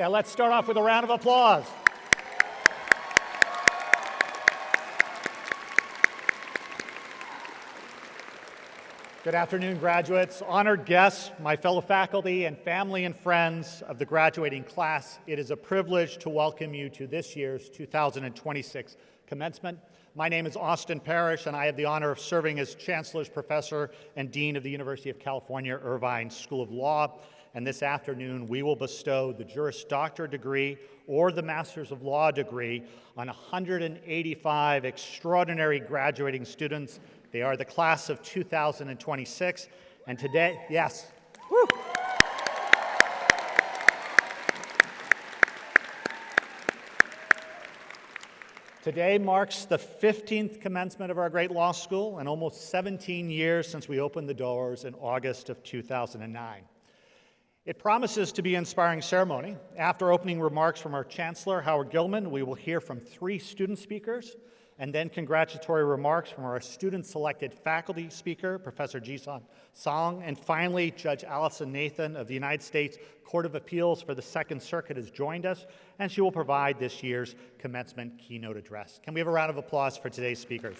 Yeah, let's start off with a round of applause. Good afternoon, graduates, honored guests, my fellow faculty, and family and friends of the graduating class. It is a privilege to welcome you to this year's 2026 commencement. My name is Austin Parrish, and I have the honor of serving as Chancellor's Professor and Dean of the University of California, Irvine School of Law. And this afternoon, we will bestow the Juris Doctor degree or the Masters of Law degree on 185 extraordinary graduating students. They are the class of 2026, and today, yes. Woo. Today marks the 15th commencement of our great law school and almost 17 years since we opened the doors in August of 2009. It promises to be an inspiring ceremony. After opening remarks from our Chancellor, Howard Gillman, we will hear from 3 student speakers, and then congratulatory remarks from our student-selected faculty speaker, Professor Seon, and finally, Judge Allison Nathan of the United States Court of Appeals for the Second Circuit has joined us, and she will provide this year's commencement keynote address. Can we have a round of applause for today's speakers?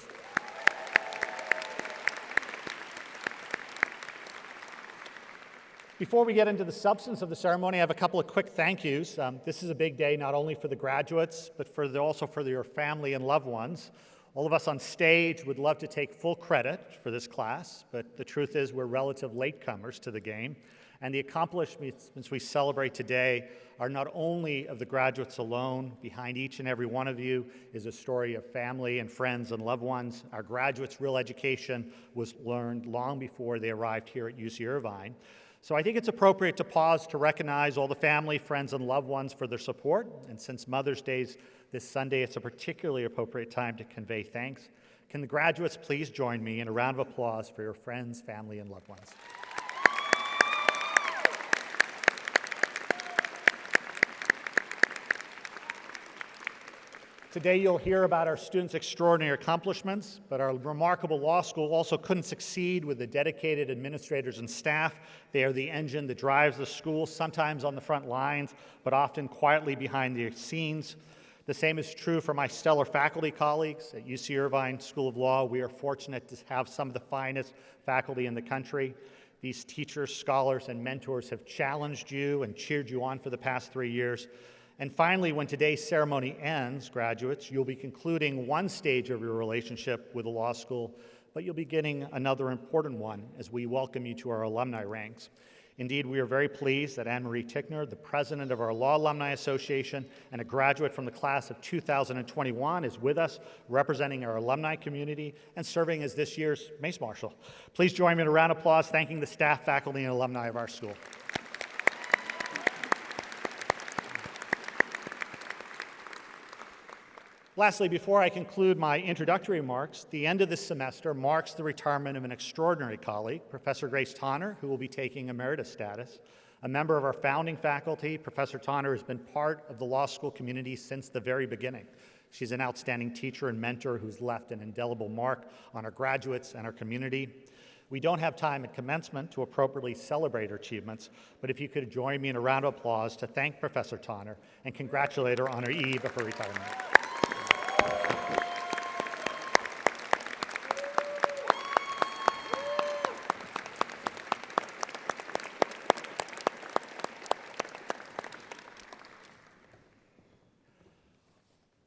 Before we get into the substance of the ceremony, I have a couple of quick thank yous. This is a big day not only for the graduates, but also for your family and loved ones. All of us on stage would love to take full credit for this class, but the truth is we're relative latecomers to the game, and the accomplishments we celebrate today are not only of the graduates alone. Behind each and every one of you is a story of family and friends and loved ones. Our graduates' real education was learned long before they arrived here at UC Irvine. So I think it's appropriate to pause to recognize all the family, friends, and loved ones for their support. And since Mother's Day is this Sunday, it's a particularly appropriate time to convey thanks. Can the graduates please join me in a round of applause for your friends, family, and loved ones? Today you'll hear about our students' extraordinary accomplishments, but our remarkable law school also couldn't succeed with the dedicated administrators and staff. They are the engine that drives the school, sometimes on the front lines, but often quietly behind the scenes. The same is true for my stellar faculty colleagues at UC Irvine School of Law. We are fortunate to have some of the finest faculty in the country. These teachers, scholars, and mentors have challenged you and cheered you on for the past 3 years. And finally, when today's ceremony ends, graduates, you'll be concluding one stage of your relationship with the law school, but you'll be beginning another important one as we welcome you to our alumni ranks. Indeed, we are very pleased that Anne-Marie Tickner, the president of our Law Alumni Association and a graduate from the class of 2021, is with us, representing our alumni community and serving as this year's Mace Marshal. Please join me in a round of applause thanking the staff, faculty, and alumni of our school. Lastly, before I conclude my introductory remarks, the end of this semester marks the retirement of an extraordinary colleague, Professor Grace Tonner, who will be taking emeritus status. A member of our founding faculty, Professor Tonner has been part of the law school community since the very beginning. She's an outstanding teacher and mentor who's left an indelible mark on our graduates and our community. We don't have time at commencement to appropriately celebrate her achievements, but if you could join me in a round of applause to thank Professor Tonner and congratulate her on her eve of her retirement.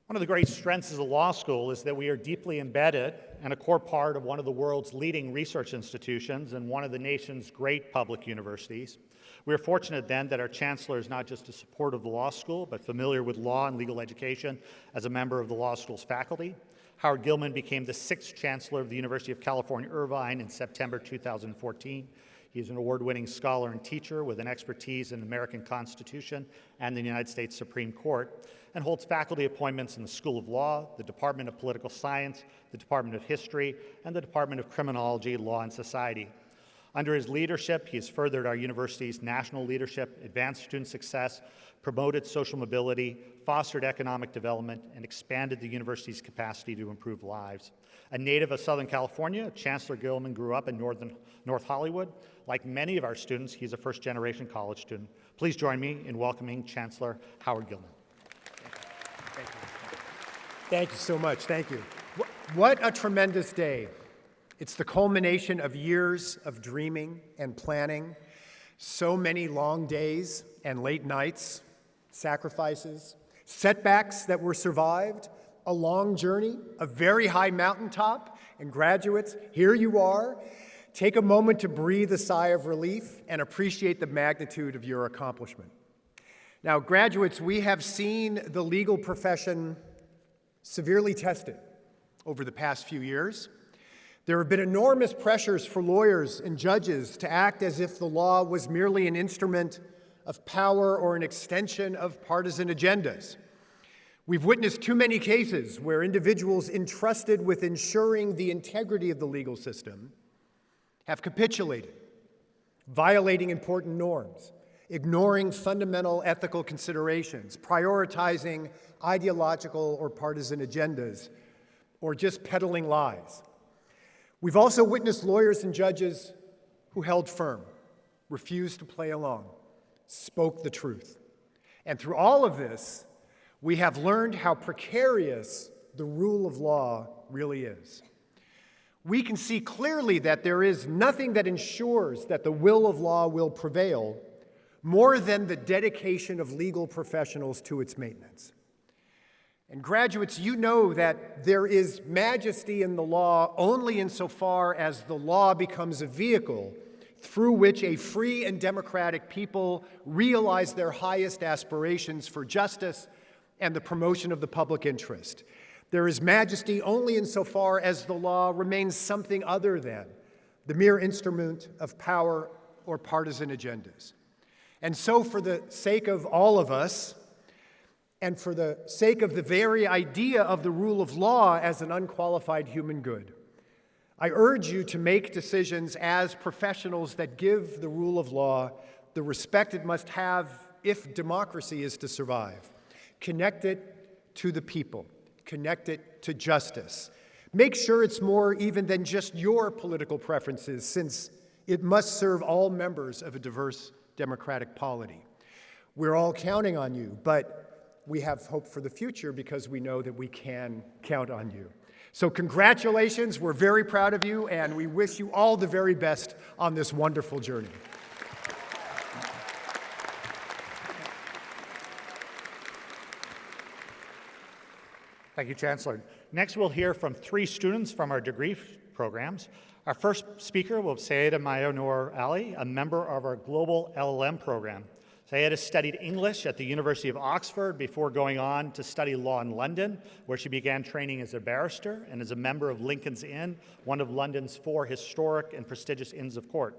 One of the great strengths of the law school is that we are deeply embedded and a core part of one of the world's leading research institutions and one of the nation's great public universities. We are fortunate then that our Chancellor is not just a supporter of the law school, but familiar with law and legal education as a member of the law school's faculty. Howard Gillman became the 6th Chancellor of the University of California, Irvine in September 2014. He is an award-winning scholar and teacher with an expertise in the American Constitution and the United States Supreme Court, and holds faculty appointments in the School of Law, the Department of Political Science, the Department of History, and the Department of Criminology, Law, and Society. Under his leadership, he has furthered our university's national leadership, advanced student success, promoted social mobility, fostered economic development, and expanded the university's capacity to improve lives. A native of Southern California, Chancellor Gillman grew up in North Hollywood. Like many of our students, he's a first-generation college student. Please join me in welcoming Chancellor Howard Gillman. Thank you. Thank you so much. Thank you. What a tremendous day. It's the culmination of years of dreaming and planning, so many long days and late nights, sacrifices, setbacks that were survived, a long journey, a very high mountaintop, and graduates, here you are. Take a moment to breathe a sigh of relief and appreciate the magnitude of your accomplishment. Now, graduates, we have seen the legal profession severely tested over the past few years. There have been enormous pressures for lawyers and judges to act as if the law was merely an instrument of power or an extension of partisan agendas. We've witnessed too many cases where individuals entrusted with ensuring the integrity of the legal system have capitulated, violating important norms, ignoring fundamental ethical considerations, prioritizing ideological or partisan agendas, or just peddling lies. We've also witnessed lawyers and judges who held firm, refused to play along, spoke the truth. And through all of this, we have learned how precarious the rule of law really is. We can see clearly that there is nothing that ensures that the will of law will prevail more than the dedication of legal professionals to its maintenance. And graduates, you know that there is majesty in the law only insofar as the law becomes a vehicle through which a free and democratic people realize their highest aspirations for justice and the promotion of the public interest. There is majesty only insofar as the law remains something other than the mere instrument of power or partisan agendas. And so, for the sake of all of us, and for the sake of the very idea of the rule of law as an unqualified human good, I urge you to make decisions as professionals that give the rule of law the respect it must have if democracy is to survive. Connect it to the people. Connect it to justice. Make sure it's more even than just your political preferences, since it must serve all members of a diverse democratic polity. We're all counting on you, but we have hope for the future because we know that we can count on you. So congratulations, we're very proud of you, and we wish you all the very best on this wonderful journey. Thank you, Chancellor. Next, we'll hear from 3 students from our degree programs. Our first speaker will be Sayeda Mayanur Ali, a member of our global LL.M program. Sayeda studied English at the University of Oxford before going on to study law in London, where she began training as a barrister and as a member of Lincoln's Inn, one of London's 4 historic and prestigious Inns of Court.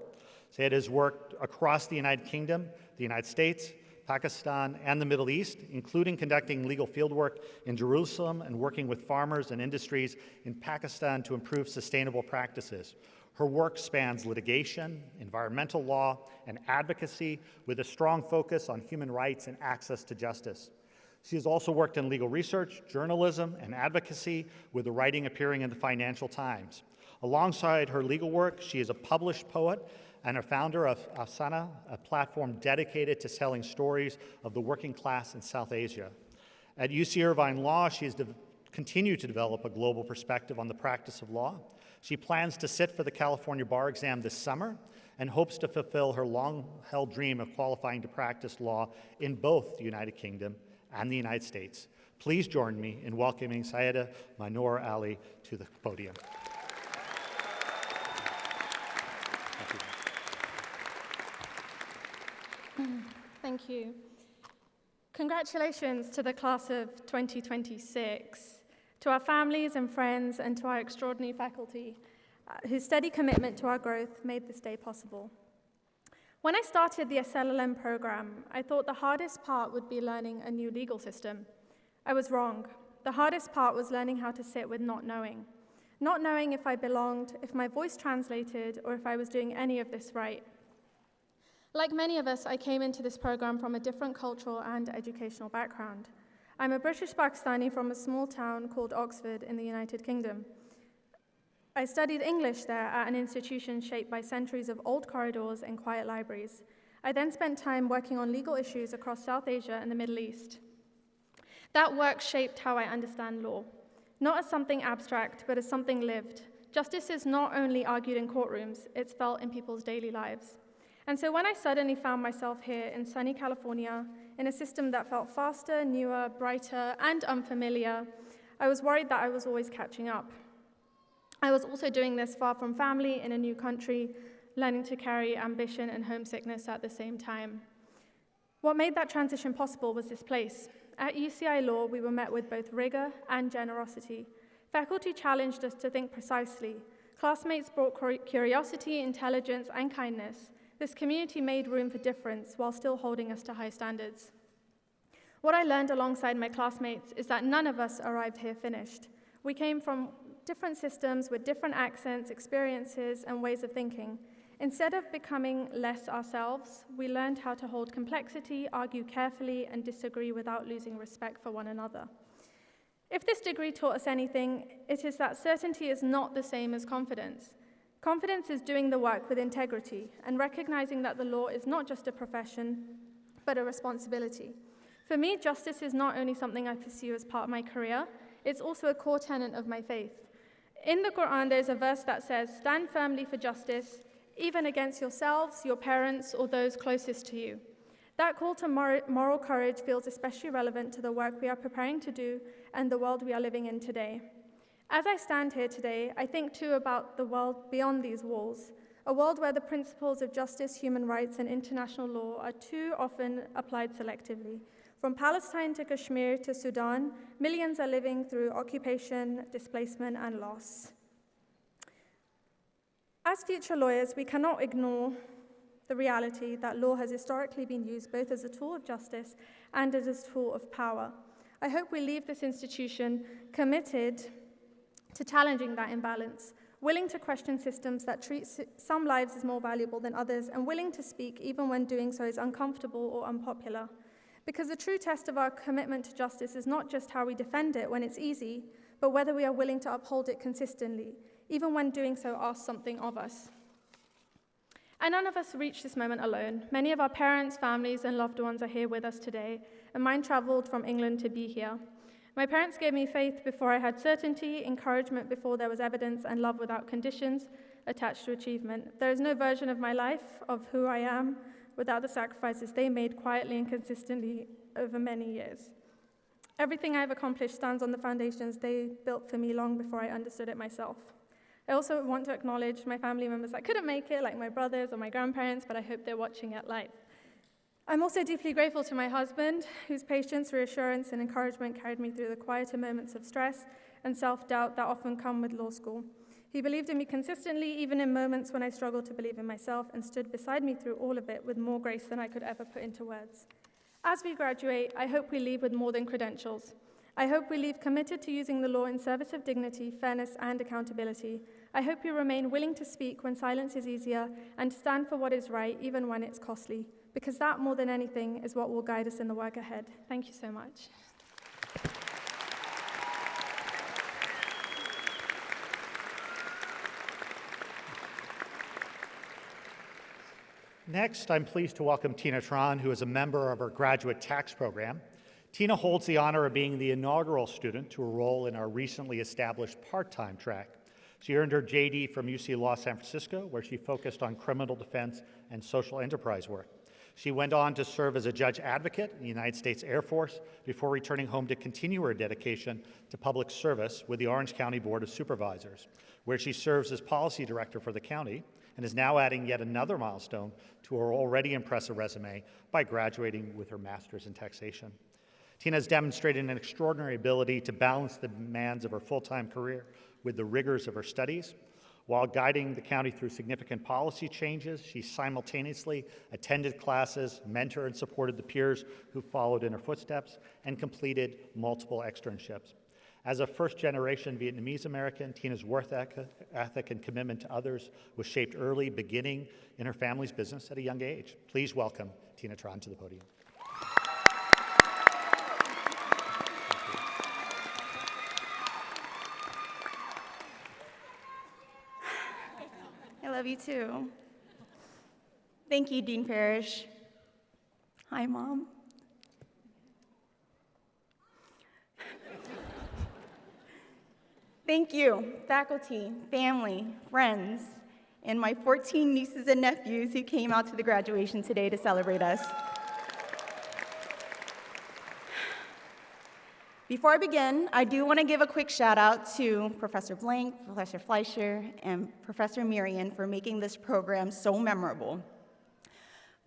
Sayeda has worked across the United Kingdom, the United States, Pakistan, and the Middle East, including conducting legal fieldwork in Jerusalem and working with farmers and industries in Pakistan to improve sustainable practices. Her work spans litigation, environmental law, and advocacy with a strong focus on human rights and access to justice. She has also worked in legal research, journalism, and advocacy, with the writing appearing in the Financial Times. Alongside her legal work, she is a published poet and a founder of Afsana, a platform dedicated to telling stories of the working class in South Asia. At UC Irvine Law, she has continued to develop a global perspective on the practice of law. She plans to sit for the California bar exam this summer and hopes to fulfill her long-held dream of qualifying to practice law in both the United Kingdom and the United States. Please join me in welcoming Sayeda Mayanur Ali to the podium. Thank you. Congratulations to the class of 2026, to our families and friends, and to our extraordinary faculty, whose steady commitment to our growth made this day possible. When I started the LL.M program, I thought the hardest part would be learning a new legal system. I was wrong. The hardest part was learning how to sit with not knowing. not knowing if I belonged, if my voice translated, or if I was doing any of this right. Like many of us, I came into this program from a different cultural and educational background. I'm a British Pakistani from a small town called Oxford in the United Kingdom. I studied English there at an institution shaped by centuries of old corridors and quiet libraries. I then spent time working on legal issues across South Asia and the Middle East. That work shaped how I understand law, not as something abstract, but as something lived. Justice is not only argued in courtrooms, it's felt in people's daily lives. And so when I suddenly found myself here in sunny California, in a system that felt faster, newer, brighter, and unfamiliar, I was worried that I was always catching up. I was also doing this far from family, in a new country, learning to carry ambition and homesickness at the same time. What made that transition possible was this place. At UCI Law, we were met with both rigor and generosity. Faculty challenged us to think precisely. Classmates brought curiosity, intelligence, and kindness. This community made room for difference while still holding us to high standards. What I learned alongside my classmates is that none of us arrived here finished. We came from different systems with different accents, experiences, and ways of thinking. Instead of becoming less ourselves, we learned how to hold complexity, argue carefully, and disagree without losing respect for one another. If this degree taught us anything, it is that certainty is not the same as confidence. Confidence is doing the work with integrity and recognizing that the law is not just a profession, but a responsibility. For me, justice is not only something I pursue as part of my career, it's also a core tenet of my faith. In the Quran, there's a verse that says, "Stand firmly for justice, even against yourselves, your parents, or those closest to you." That call to moral courage feels especially relevant to the work we are preparing to do and the world we are living in today. As I stand here today, I think too about the world beyond these walls, a world where the principles of justice, human rights, and international law are too often applied selectively. From Palestine to Kashmir to Sudan, millions are living through occupation, displacement, and loss. As future lawyers, we cannot ignore the reality that law has historically been used both as a tool of justice and as a tool of power. I hope we leave this institution committed to challenging that imbalance, willing to question systems that treat some lives as more valuable than others, and willing to speak even when doing so is uncomfortable or unpopular. Because the true test of our commitment to justice is not just how we defend it when it's easy, but whether we are willing to uphold it consistently, even when doing so asks something of us. And none of us reach this moment alone. Many of our parents, families, and loved ones are here with us today, and mine traveled from England to be here. My parents gave me faith before I had certainty, encouragement before there was evidence, and love without conditions attached to achievement. There is no version of my life, of who I am, without the sacrifices they made quietly and consistently over many years. Everything I've accomplished stands on the foundations they built for me long before I understood it myself. I also want to acknowledge my family members that couldn't make it, like my brothers or my grandparents, but I hope they're watching it live. I'm also deeply grateful to my husband, whose patience, reassurance, and encouragement carried me through the quieter moments of stress and self-doubt that often come with law school. He believed in me consistently, even in moments when I struggled to believe in myself, and stood beside me through all of it with more grace than I could ever put into words. As we graduate, I hope we leave with more than credentials. I hope we leave committed to using the law in service of dignity, fairness, and accountability. I hope you remain willing to speak when silence is easier and to stand for what is right, even when it's costly, because that, more than anything, is what will guide us in the work ahead. Thank you so much. Next, I'm pleased to welcome Tina Tran, who is a member of our graduate tax program. Tina holds the honor of being the inaugural student to enroll in our recently established part-time track. She earned her JD from UC Law San Francisco, where she focused on criminal defense and social enterprise work. She went on to serve as a judge advocate in the United States Air Force before returning home to continue her dedication to public service with the Orange County Board of Supervisors, where she serves as policy director for the county and is now adding yet another milestone to her already impressive resume by graduating with her master's in taxation. Tina has demonstrated an extraordinary ability to balance the demands of her full-time career with the rigors of her studies. While guiding the county through significant policy changes, she simultaneously attended classes, mentored and supported the peers who followed in her footsteps, and completed multiple externships. As a first-generation Vietnamese American, Tina's work ethic and commitment to others was shaped early, beginning in her family's business at a young age. Please welcome Tina Tran to the podium. I love you too. Thank you, Dean Parrish. Hi, Mom. Thank you, faculty, family, friends, and my 14 nieces and nephews who came out to the graduation today to celebrate us. Before I begin, I do want to give a quick shout out to Professor Blank, Professor Fleischer, and Professor Mirian for making this program so memorable.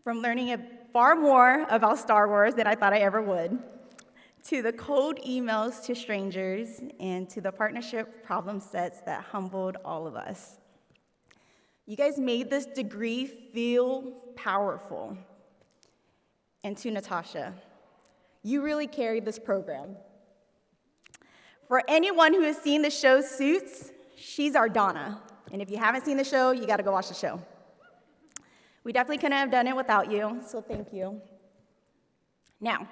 From learning far more about Star Wars than I thought I ever would, to the cold emails to strangers, and to the partnership problem sets that humbled all of us. You guys made this degree feel powerful. And to Natasha, you really carried this program. For anyone who has seen the show Suits, she's our Donna. And if you haven't seen the show, you gotta go watch the show. We definitely couldn't have done it without you, so thank you. Now,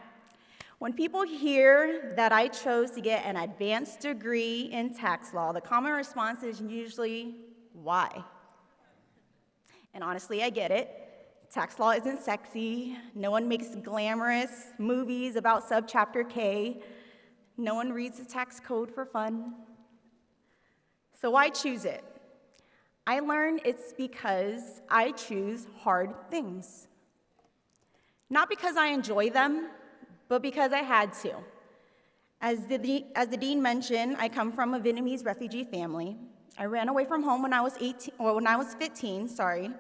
when people hear that I chose to get an advanced degree in tax law, the common response is usually, why? And honestly, I get it. Tax law isn't sexy. No one makes glamorous movies about subchapter K. No one reads the tax code for fun. So why choose it? I learned it's because I choose hard things. Not because I enjoy them, but because I had to. As the dean mentioned, I come from a Vietnamese refugee family. I ran away from home when I was 15, sorry.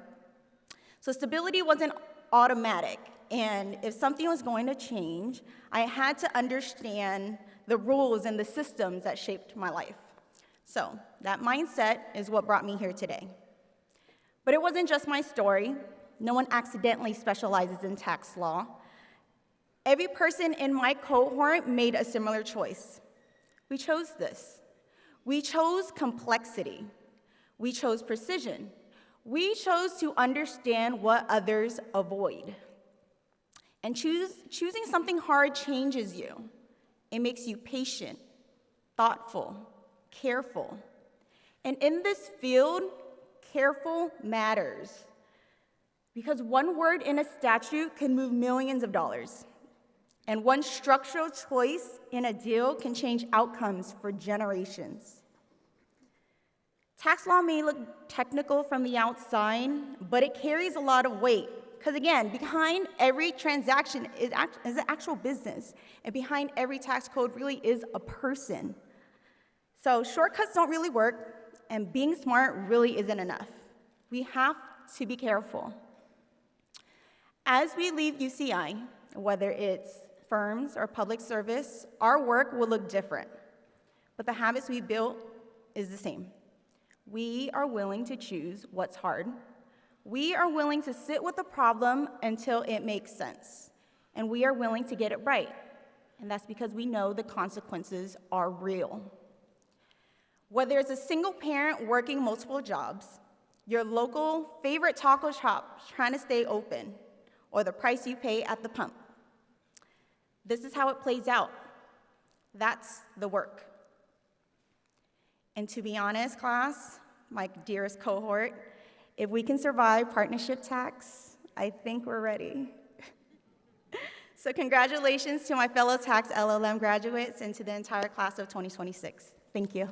So stability wasn't automatic, and if something was going to change, I had to understand the rules and the systems that shaped my life. So that mindset is what brought me here today. But it wasn't just my story. No one accidentally specializes in tax law. Every person in my cohort made a similar choice. We chose this. We chose complexity. We chose precision. We chose to understand what others avoid. And choosing something hard changes you. It makes you patient, thoughtful, careful. And in this field, careful matters. Because one word in a statute can move millions of dollars. And one structural choice in a deal can change outcomes for generations. Tax law may look technical from the outside, but it carries a lot of weight. Because again, behind every transaction is an actual business, and behind every tax code really is a person. So shortcuts don't really work, and being smart really isn't enough. We have to be careful. As we leave UCI, whether it's firms or public service, our work will look different, but the habits we built is the same. We are willing to choose what's hard. We are willing to sit with the problem until it makes sense, and we are willing to get it right, and that's because we know the consequences are real. Whether it's a single parent working multiple jobs, your local favorite taco shop trying to stay open, or the price you pay at the pump, this is how it plays out. That's the work. And to be honest, class, my dearest cohort, if we can survive partnership tax, I think we're ready. So congratulations to my fellow tax LL.M graduates and to the entire class of 2026. Thank you.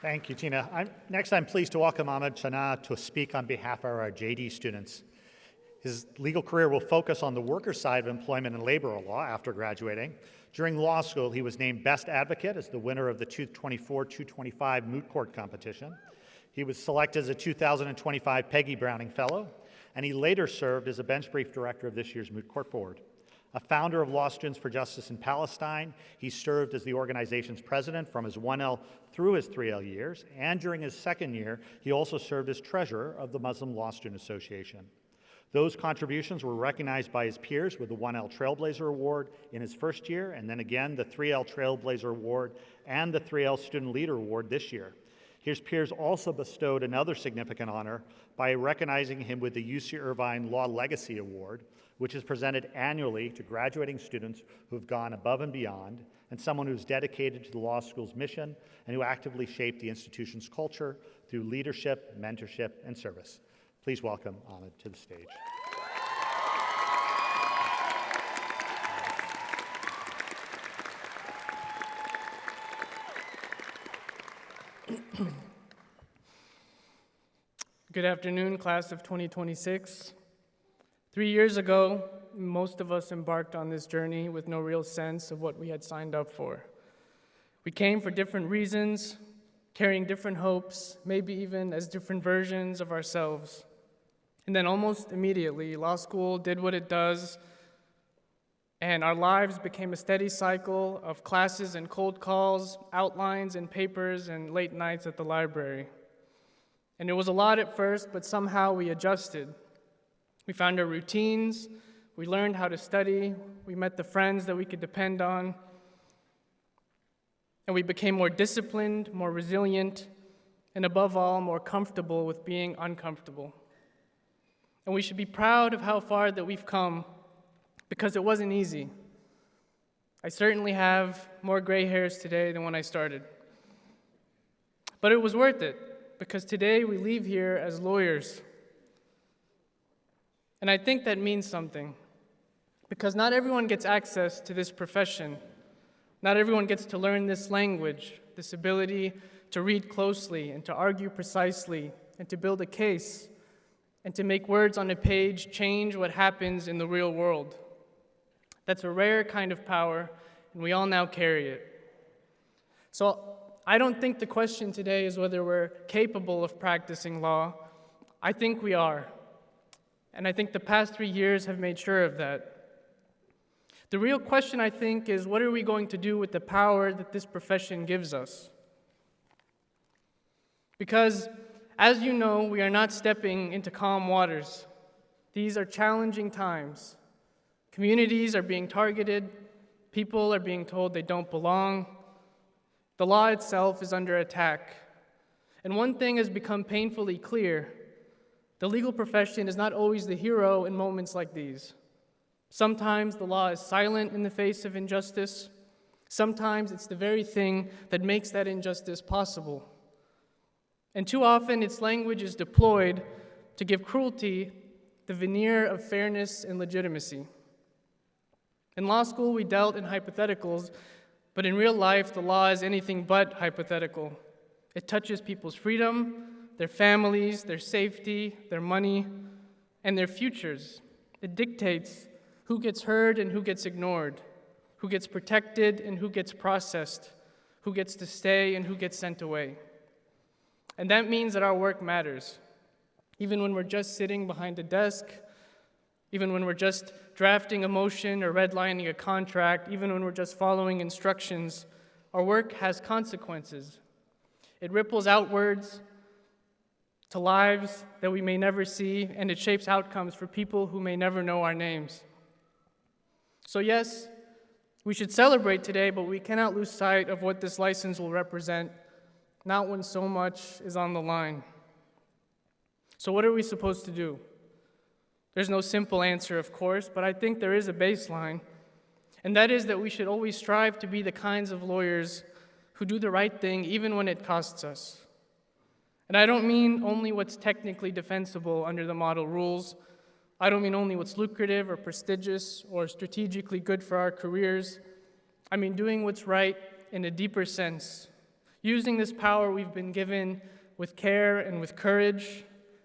Thank you, Tina. Next, I'm pleased to welcome Ahmed Chana to speak on behalf of our JD students. His legal career will focus on the worker side of employment and labor law after graduating. During law school, he was named Best Advocate as the winner of the 224-225 moot court competition. He was selected as a 2025 Peggy Browning Fellow, and he later served as a bench brief director of this year's moot court board. A founder of Law Students for Justice in Palestine, he served as the organization's president from his 1L through his 3L years, and during his second year, he also served as treasurer of the Muslim Law Student Association. Those contributions were recognized by his peers with the 1L Trailblazer Award in his first year, and then again the 3L Trailblazer Award and the 3L Student Leader Award this year. His peers also bestowed another significant honor by recognizing him with the UC Irvine Law Legacy Award, which is presented annually to graduating students who have gone above and beyond, and someone who's dedicated to the law school's mission and who actively shaped the institution's culture through leadership, mentorship, and service. Please welcome Ahmed to the stage. Good afternoon, class of 2026. 3 years ago, most of us embarked on this journey with no real sense of what we had signed up for. We came for different reasons, carrying different hopes, maybe even as different versions of ourselves. And then almost immediately, law school did what it does, and our lives became a steady cycle of classes and cold calls, outlines and papers, and late nights at the library. And it was a lot at first, but somehow we adjusted. We found our routines, we learned how to study, we met the friends that we could depend on, and we became more disciplined, more resilient, and above all, more comfortable with being uncomfortable. And we should be proud of how far that we've come, because it wasn't easy. I certainly have more gray hairs today than when I started. But it was worth it, because today we leave here as lawyers. And I think that means something, because not everyone gets access to this profession. Not everyone gets to learn this language, this ability to read closely and to argue precisely and to build a case and to make words on a page change what happens in the real world. That's a rare kind of power, and we all now carry it. So I don't think the question today is whether we're capable of practicing law. I think we are. And I think the past 3 years have made sure of that. The real question, I think, is what are we going to do with the power that this profession gives us? Because, as you know, we are not stepping into calm waters. These are challenging times. Communities are being targeted. People are being told they don't belong. The law itself is under attack. And one thing has become painfully clear. The legal profession is not always the hero in moments like these. Sometimes the law is silent in the face of injustice. Sometimes it's the very thing that makes that injustice possible. And too often its language is deployed to give cruelty the veneer of fairness and legitimacy. In law school, we dealt in hypotheticals, but in real life, the law is anything but hypothetical. It touches people's freedom, their families, their safety, their money, and their futures. It dictates who gets heard and who gets ignored, who gets protected and who gets processed, who gets to stay and who gets sent away. And that means that our work matters, even when we're just sitting behind a desk, even when we're just drafting a motion or redlining a contract, even when we're just following instructions. Our work has consequences. It ripples outwards to lives that we may never see, and it shapes outcomes for people who may never know our names. So yes, we should celebrate today, but we cannot lose sight of what this license will represent, not when so much is on the line. So what are we supposed to do? There's no simple answer, of course, but I think there is a baseline, and that is that we should always strive to be the kinds of lawyers who do the right thing even when it costs us. And I don't mean only what's technically defensible under the model rules. I don't mean only what's lucrative or prestigious or strategically good for our careers. I mean doing what's right in a deeper sense, using this power we've been given with care and with courage,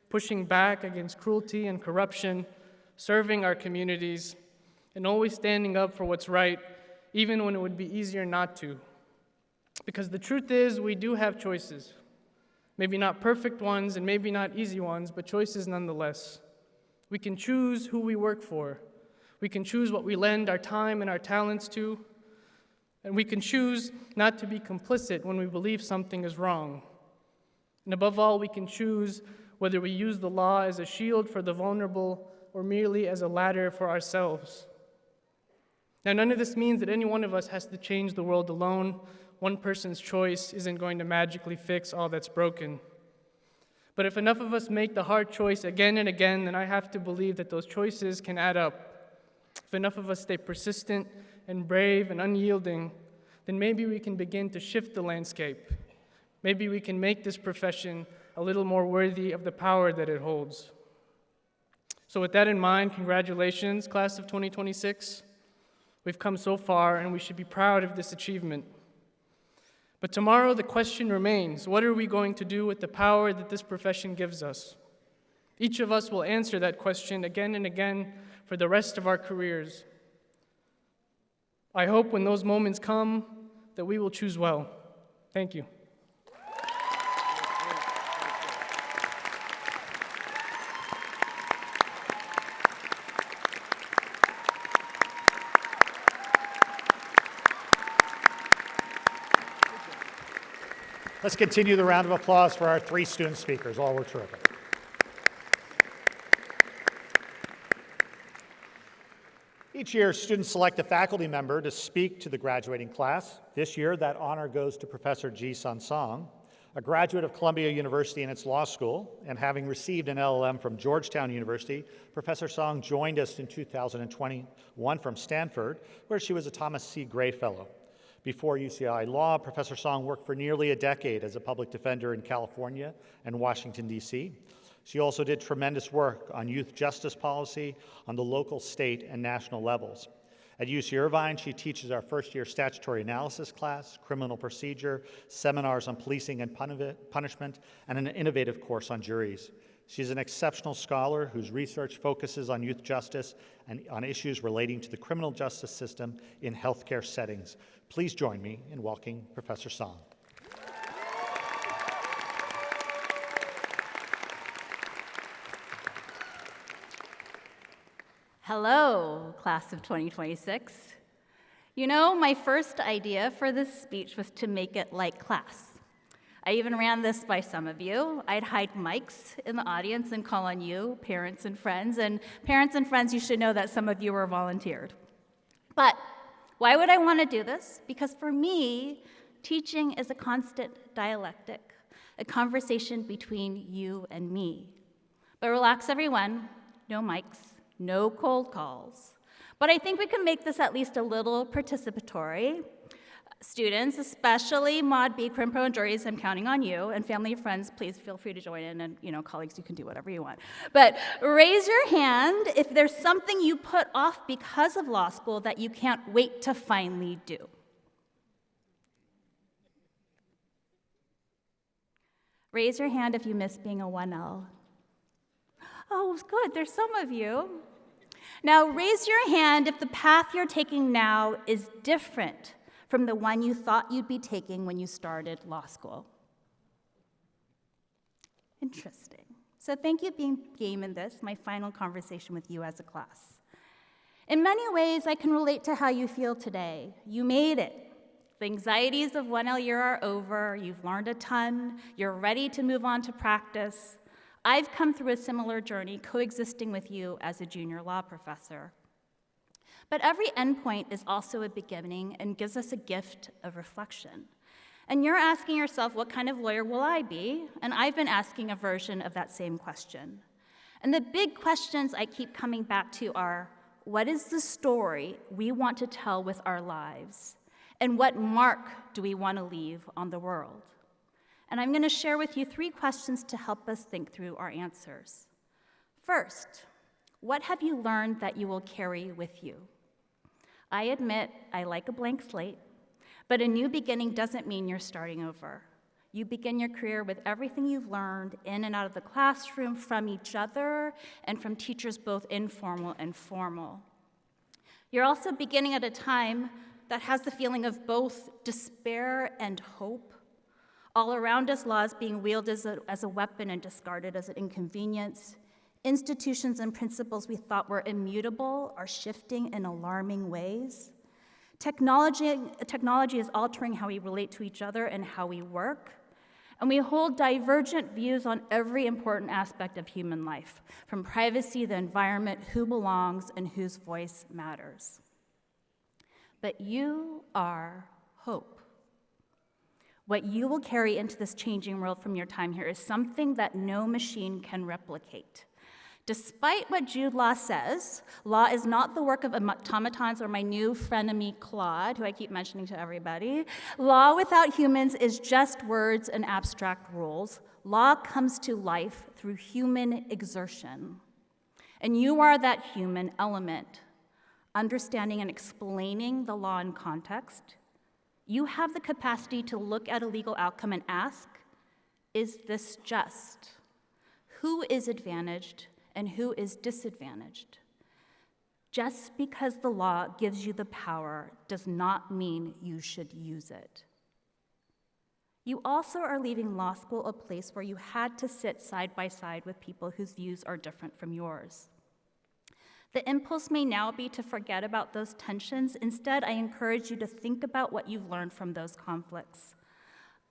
pushing back against cruelty and corruption, serving our communities, and always standing up for what's right, even when it would be easier not to. Because the truth is, we do have choices. Maybe not perfect ones and maybe not easy ones, but choices nonetheless. We can choose who we work for. We can choose what we lend our time and our talents to. And we can choose not to be complicit when we believe something is wrong. And above all, we can choose whether we use the law as a shield for the vulnerable or merely as a ladder for ourselves. Now, none of this means that any one of us has to change the world alone. One person's choice isn't going to magically fix all that's broken. But if enough of us make the hard choice again and again, then I have to believe that those choices can add up. If enough of us stay persistent and brave and unyielding, then maybe we can begin to shift the landscape. Maybe we can make this profession a little more worthy of the power that it holds. So with that in mind, congratulations, class of 2026. We've come so far, and we should be proud of this achievement. But tomorrow, the question remains, what are we going to do with the power that this profession gives us? Each of us will answer that question again and again for the rest of our careers. I hope when those moments come that we will choose well. Thank you. Let's continue the round of applause for our three student speakers. All were terrific. Each year, students select a faculty member to speak to the graduating class. This year, that honor goes to Professor Ji-Sun Song, a graduate of Columbia University and its law school, and having received an LL.M. from Georgetown University, Professor Song joined us in 2021 from Stanford, where she was a Thomas C. Gray Fellow. Before UCI Law, Professor Song worked for nearly a decade as a public defender in California and Washington, D.C. She also did tremendous work on youth justice policy on the local, state, and national levels. At UC Irvine, she teaches our first-year statutory analysis class, criminal procedure, seminars on policing and punishment, and an innovative course on juries. She's an exceptional scholar whose research focuses on youth justice and on issues relating to the criminal justice system in healthcare settings. Please join me in welcoming Professor Song. Hello, class of 2026. You know, my first idea for this speech was to make it like class. I even ran this by some of you. I'd hide mics in the audience and call on you, parents and friends. And parents and friends, you should know that some of you were volunteered. But why would I want to do this? Because for me, teaching is a constant dialectic, a conversation between you and me. But relax, everyone, no mics, no cold calls. But I think we can make this at least a little participatory. Students, especially Mod B, Crim Pro, and juries, I'm counting on you, and family and friends, please feel free to join in, and colleagues, you can do whatever you want. But raise your hand if there's something you put off because of law school that you can't wait to finally do. Raise your hand if you miss being a 1L. Oh, good, there's some of you. Now, raise your hand if the path you're taking now is different from the one you thought you'd be taking when you started law school. Interesting. So thank you for being game in this, my final conversation with you as a class. In many ways, I can relate to how you feel today. You made it. The anxieties of 1L year are over. You've learned a ton. You're ready to move on to practice. I've come through a similar journey coexisting with you as a junior law professor. But every endpoint is also a beginning and gives us a gift of reflection. And you're asking yourself, what kind of lawyer will I be? And I've been asking a version of that same question. And the big questions I keep coming back to are, what is the story we want to tell with our lives? And what mark do we want to leave on the world? And I'm going to share with you 3 questions to help us think through our answers. First, what have you learned that you will carry with you? I admit I like a blank slate, but a new beginning doesn't mean you're starting over. You begin your career with everything you've learned in and out of the classroom, from each other, and from teachers both informal and formal. You're also beginning at a time that has the feeling of both despair and hope. All around us, laws being wielded as a weapon and discarded as an inconvenience. Institutions and principles we thought were immutable are shifting in alarming ways. Technology is altering how we relate to each other and how we work. And we hold divergent views on every important aspect of human life, from privacy, the environment, who belongs, and whose voice matters. But you are hope. What you will carry into this changing world from your time here is something that no machine can replicate. Despite what Jude Law says, law is not the work of automatons or my new frenemy Claude, who I keep mentioning to everybody. Law without humans is just words and abstract rules. Law comes to life through human exertion. And you are that human element, understanding and explaining the law in context. You have the capacity to look at a legal outcome and ask, is this just? Who is advantaged and who is disadvantaged? Just because the law gives you the power does not mean you should use it. You also are leaving law school a place where you had to sit side by side with people whose views are different from yours. The impulse may now be to forget about those tensions. Instead, I encourage you to think about what you've learned from those conflicts.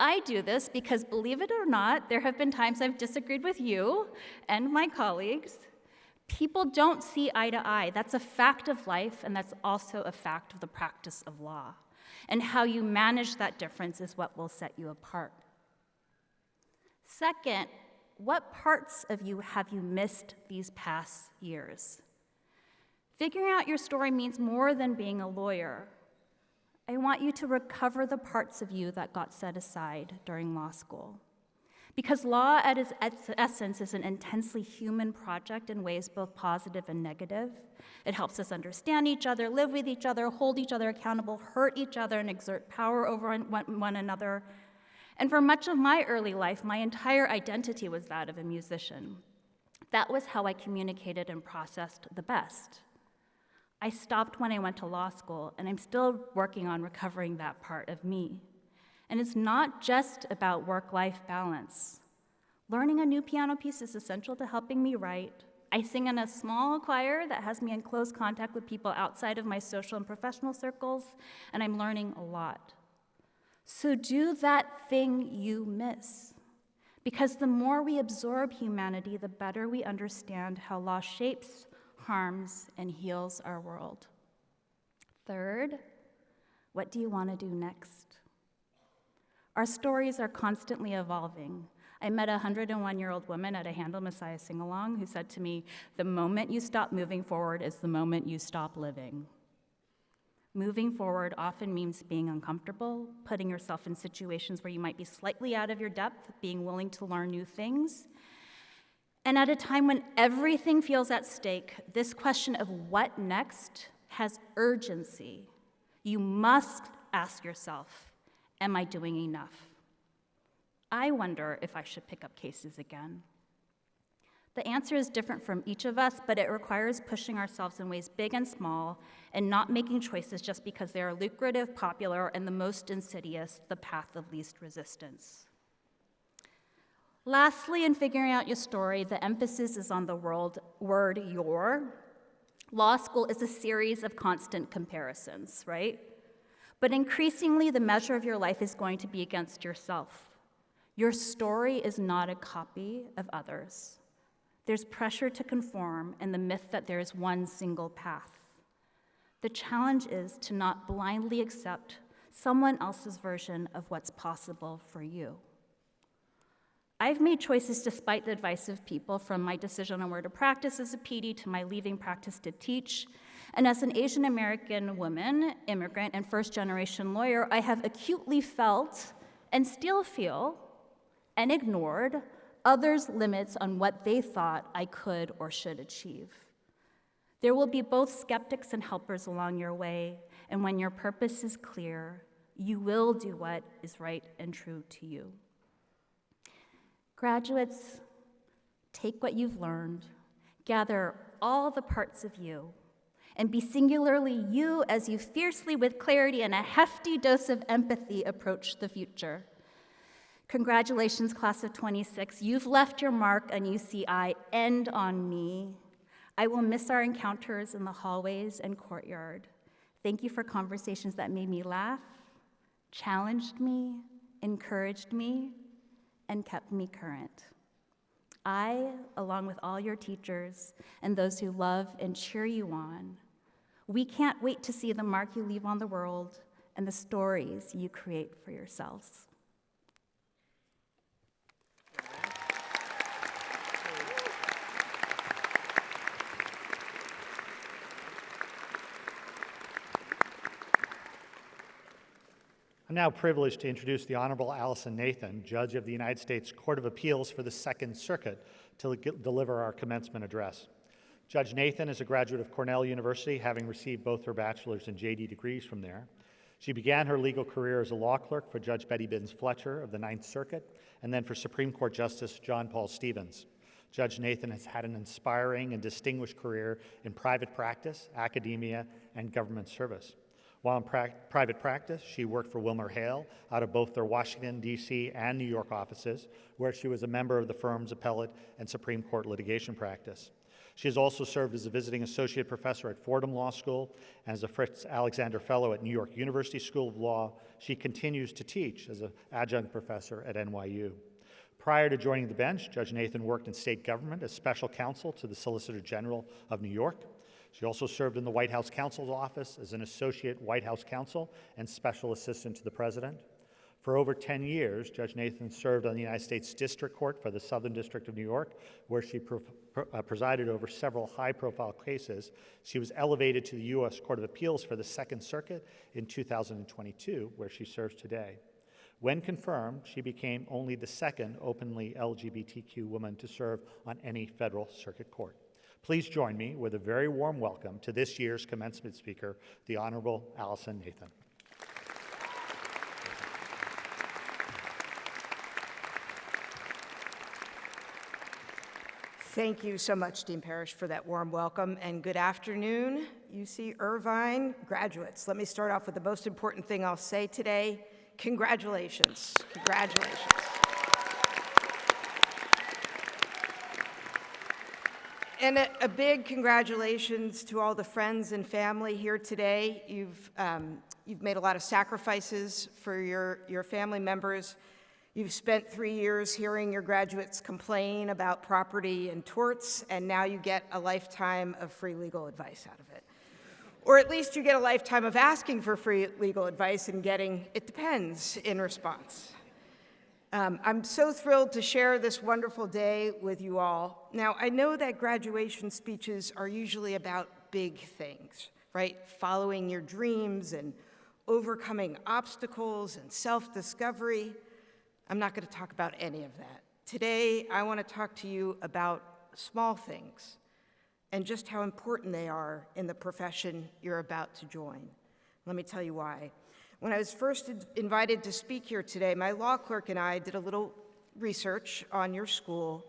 I do this because, believe it or not, there have been times I've disagreed with you and my colleagues. People don't see eye to eye. That's a fact of life, and that's also a fact of the practice of law. And how you manage that difference is what will set you apart. Second, what parts of you have you missed these past years? Figuring out your story means more than being a lawyer. I want you to recover the parts of you that got set aside during law school. Because law at its essence is an intensely human project in ways both positive and negative. It helps us understand each other, live with each other, hold each other accountable, hurt each other, and exert power over one another. And for much of my early life, my entire identity was that of a musician. That was how I communicated and processed the best. I stopped when I went to law school, and I'm still working on recovering that part of me. And it's not just about work-life balance. Learning a new piano piece is essential to helping me write. I sing in a small choir that has me in close contact with people outside of my social and professional circles, and I'm learning a lot. So do that thing you miss. Because the more we absorb humanity, the better we understand how law shapes, harms, and heals our world. Third, what do you want to do next? Our stories are constantly evolving. I met a 101-year-old woman at a Handel Messiah sing-along who said to me, "The moment you stop moving forward is the moment you stop living." Moving forward often means being uncomfortable, putting yourself in situations where you might be slightly out of your depth, being willing to learn new things. And at a time when everything feels at stake, this question of what next has urgency. You must ask yourself, am I doing enough? I wonder if I should pick up cases again. The answer is different from each of us, but it requires pushing ourselves in ways big and small and not making choices just because they are lucrative, popular, and the most insidious, the path of least resistance. Lastly, in figuring out your story, the emphasis is on the word your. Law school is a series of constant comparisons, right? But increasingly, the measure of your life is going to be against yourself. Your story is not a copy of others. There's pressure to conform and the myth that there is one single path. The challenge is to not blindly accept someone else's version of what's possible for you. I've made choices despite the advice of people, from my decision on where to practice as a PD to my leaving practice to teach. And as an Asian American woman, immigrant, and first-generation lawyer, I have acutely felt, and still feel, and ignored others' limits on what they thought I could or should achieve. There will be both skeptics and helpers along your way, and when your purpose is clear, you will do what is right and true to you. Graduates, take what you've learned, gather all the parts of you, and be singularly you as you fiercely, with clarity and a hefty dose of empathy, approach the future. Congratulations, class of 26. You've left your mark on UCI and on me. I will miss our encounters in the hallways and courtyard. Thank you for conversations that made me laugh, challenged me, encouraged me, and kept me current. I, along with all your teachers and those who love and cheer you on, we can't wait to see the mark you leave on the world and the stories you create for yourselves. I'm now privileged to introduce the Honorable Alison Nathan, Judge of the United States Court of Appeals for the Second Circuit, to deliver our commencement address. Judge Nathan is a graduate of Cornell University, having received both her bachelor's and JD degrees from there. She began her legal career as a law clerk for Judge Betty Binns Fletcher of the Ninth Circuit, and then for Supreme Court Justice John Paul Stevens. Judge Nathan has had an inspiring and distinguished career in private practice, academia, and government service. While in private practice, she worked for WilmerHale out of both their Washington, D.C. and New York offices, where she was a member of the firm's appellate and Supreme Court litigation practice. She has also served as a visiting associate professor at Fordham Law School and as a Fritz Alexander Fellow at New York University School of Law. She continues to teach as an adjunct professor at NYU. Prior to joining the bench, Judge Nathan worked in state government as special counsel to the Solicitor General of New York. She also served in the White House counsel's office as an associate White House counsel and special assistant to the president. For over 10 years, Judge Nathan served on the United States District Court for the Southern District of New York, where she presided over several high-profile cases. She was elevated to the U.S. Court of Appeals for the Second Circuit in 2022, where she serves today. When confirmed, she became only the second openly LGBTQ woman to serve on any federal circuit court. Please join me with a very warm welcome to this year's commencement speaker, the Honorable Alison Nathan. Thank you so much, Dean Parrish, for that warm welcome, and good afternoon, UC Irvine graduates. Let me start off with the most important thing I'll say today. Congratulations. Congratulations. And a big congratulations to all the friends and family here today. You've made a lot of sacrifices for your family members. You've spent 3 years hearing your graduates complain about property and torts, and now you get a lifetime of free legal advice out of it. Or at least you get a lifetime of asking for free legal advice and getting "it depends" in response. I'm so thrilled to share this wonderful day with you all. Now, I know that graduation speeches are usually about big things, right? Following your dreams and overcoming obstacles and self-discovery. I'm not going to talk about any of that. Today, I want to talk to you about small things and just how important they are in the profession you're about to join. Let me tell you why. When I was first invited to speak here today, my law clerk and I did a little research on your school,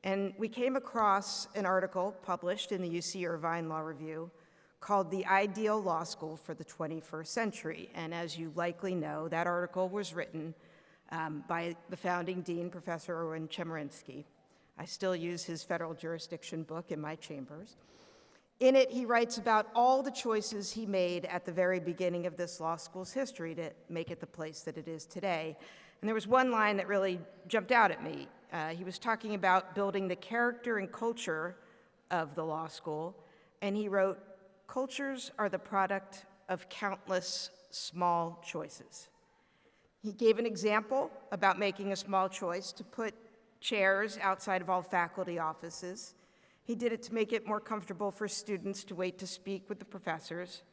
and we came across an article published in the UC Irvine Law Review called "The Ideal Law School for the 21st Century." And as you likely know, that article was written by the founding dean, Professor Erwin Chemerinsky. I still use his federal jurisdiction book in my chambers. In it, he writes about all the choices he made at the very beginning of this law school's history to make it the place that it is today. And there was one line that really jumped out at me. He was talking about building the character and culture of the law school, and he wrote, "Cultures are the product of countless small choices." He gave an example about making a small choice to put chairs outside of all faculty offices. He did it to make it more comfortable for students to wait to speak with the professors.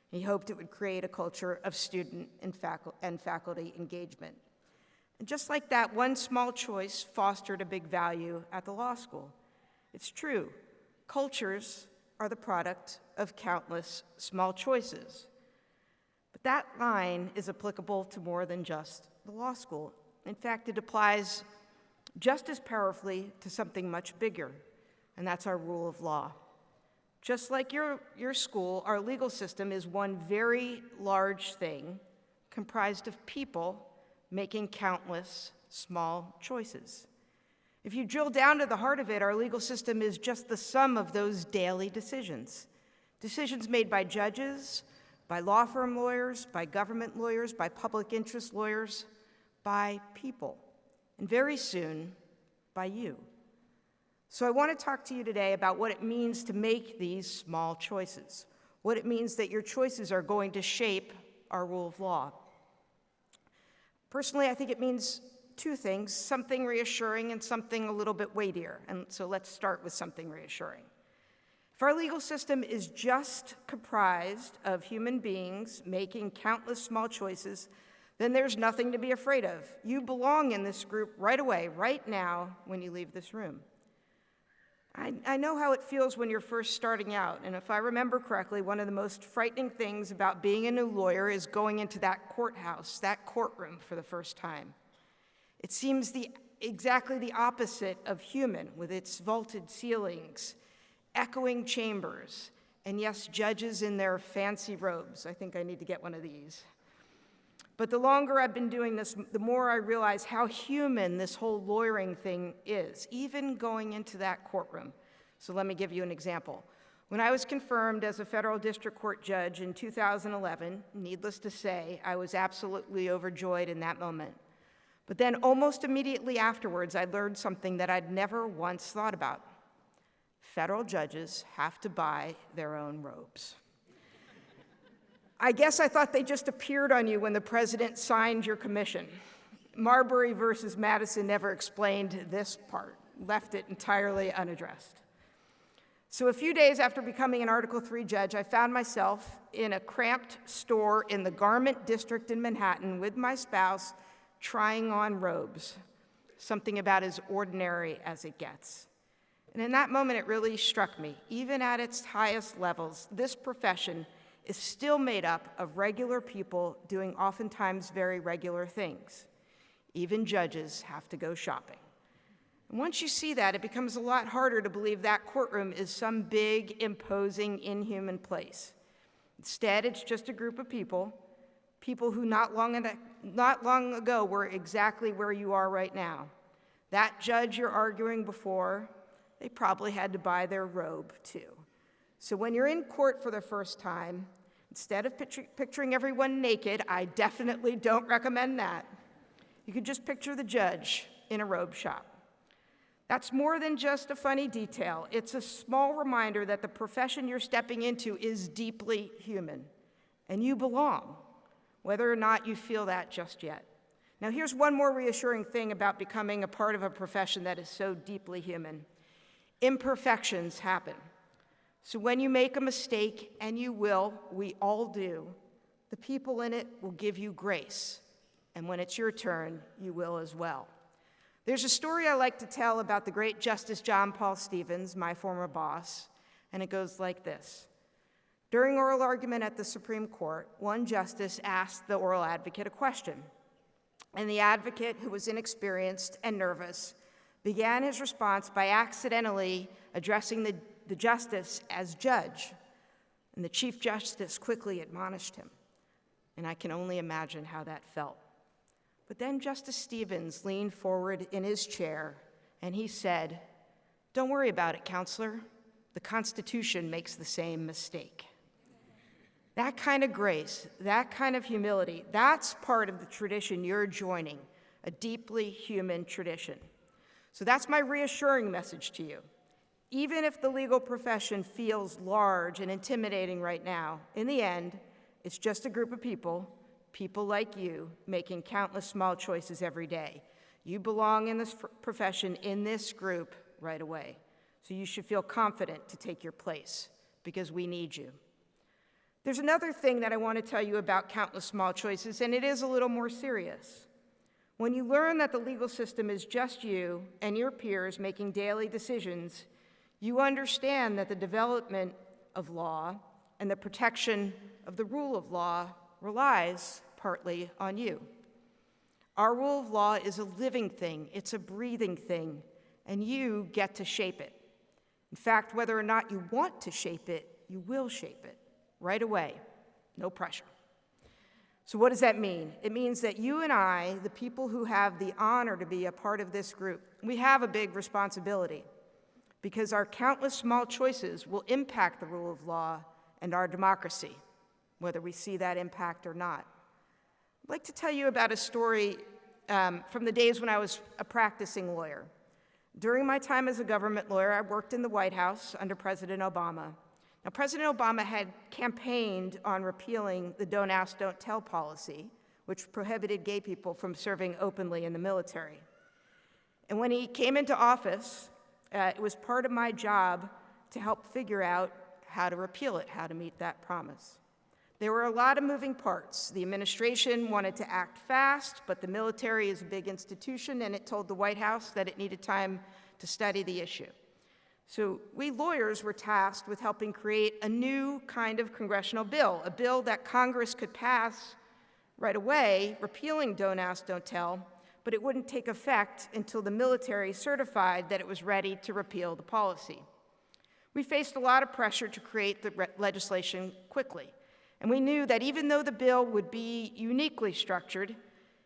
He hoped it would create a culture of student and faculty engagement. And just like that, one small choice fostered a big value at the law school. It's true, cultures are the product of countless small choices. But that line is applicable to more than just the law school. In fact, it applies just as powerfully to something much bigger, and that's our rule of law. Just like your school, our legal system is one very large thing comprised of people making countless small choices. If you drill down to the heart of it, our legal system is just the sum of those daily decisions. Decisions made by judges, by law firm lawyers, by government lawyers, by public interest lawyers, by people. and very soon, by you. So I want to talk to you today about what it means to make these small choices, what it means that your choices are going to shape our rule of law. Personally, I think it means two things, something reassuring and something a little bit weightier. And so let's start with something reassuring. If our legal system is just comprised of human beings making countless small choices, then there's nothing to be afraid of. You belong in this group right away, right now, when you leave this room. I know how it feels when you're first starting out, and if I remember correctly, one of the most frightening things about being a new lawyer is going into that courthouse, that courtroom for the first time. It seems exactly the opposite of human, with its vaulted ceilings, echoing chambers, and yes, judges in their fancy robes. I think I need to get one of these. But the longer I've been doing this, the more I realize how human this whole lawyering thing is, even going into that courtroom. So let me give you an example. When I was confirmed as a federal district court judge in 2011, needless to say, I was absolutely overjoyed in that moment. But then almost immediately afterwards, I learned something that I'd never once thought about. Federal judges have to buy their own robes. I guess I thought they just appeared on you when the president signed your commission. Marbury versus Madison never explained this part, left it entirely unaddressed. So a few days after becoming an Article III judge, I found myself in a cramped store in the garment district in Manhattan with my spouse trying on robes, something about as ordinary as it gets. And in that moment, it really struck me. Even at its highest levels, this profession is still made up of regular people doing oftentimes very regular things. Even judges have to go shopping. And once you see that, it becomes a lot harder to believe that courtroom is some big, imposing, inhuman place. Instead, it's just a group of people who not long ago were exactly where you are right now. That judge you're arguing before, they probably had to buy their robe too. So when you're in court for the first time, instead of picturing everyone naked, I definitely don't recommend that. You could just picture the judge in a robe shop. That's more than just a funny detail. It's a small reminder that the profession you're stepping into is deeply human, and you belong, whether or not you feel that just yet. Now, here's one more reassuring thing about becoming a part of a profession that is so deeply human. Imperfections happen. So when you make a mistake, and you will, we all do, the people in it will give you grace. And when it's your turn, you will as well. There's a story I like to tell about the great Justice John Paul Stevens, my former boss, and it goes like this. During oral argument at the Supreme Court, one justice asked the oral advocate a question. And the advocate, who was inexperienced and nervous, began his response by accidentally addressing the justice as judge, and the Chief Justice quickly admonished him, and I can only imagine how that felt. But then Justice Stevens leaned forward in his chair, and he said, "Don't worry about it, Counselor. The Constitution makes the same mistake." That kind of grace, that kind of humility, that's part of the tradition you're joining, a deeply human tradition. So that's my reassuring message to you. Even if the legal profession feels large and intimidating right now, in the end, it's just a group of people like you, making countless small choices every day. You belong in this profession, in this group, right away. So you should feel confident to take your place, because we need you. There's another thing that I want to tell you about countless small choices, and it is a little more serious. When you learn that the legal system is just you and your peers making daily decisions, you understand that the development of law and the protection of the rule of law relies partly on you. Our rule of law is a living thing, it's a breathing thing, and you get to shape it. In fact, whether or not you want to shape it, you will shape it right away, no pressure. So what does that mean? It means that you and I, the people who have the honor to be a part of this group, we have a big responsibility, because our countless small choices will impact the rule of law and our democracy, whether we see that impact or not. I'd like to tell you about a story from the days when I was a practicing lawyer. During my time as a government lawyer, I worked in the White House under President Obama. Now, President Obama had campaigned on repealing the Don't Ask, Don't Tell policy, which prohibited gay people from serving openly in the military. And when he came into office, it was part of my job to help figure out how to repeal it, how to meet that promise. There were a lot of moving parts. The administration wanted to act fast, but the military is a big institution, and it told the White House that it needed time to study the issue. So we lawyers were tasked with helping create a new kind of congressional bill, a bill that Congress could pass right away, repealing Don't Ask, Don't Tell, but it wouldn't take effect until the military certified that it was ready to repeal the policy. We faced a lot of pressure to create the legislation quickly, and we knew that even though the bill would be uniquely structured,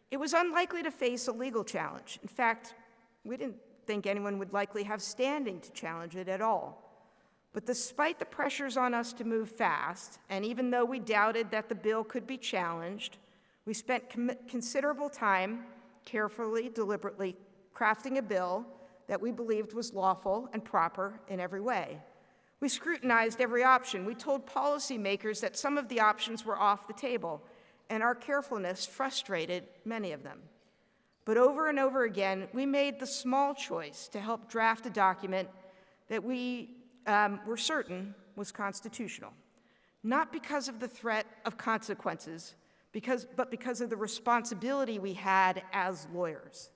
it was unlikely to face a legal challenge. In fact, we didn't think anyone would likely have standing to challenge it at all. But despite the pressures on us to move fast, and even though we doubted that the bill could be challenged, we spent considerable time carefully, deliberately crafting a bill that we believed was lawful and proper in every way. We scrutinized every option. We told policymakers that some of the options were off the table, and our carefulness frustrated many of them. But over and over again, we made the small choice to help draft a document that we were certain was constitutional, not because of the threat of consequences, but because of the responsibility we had as lawyers.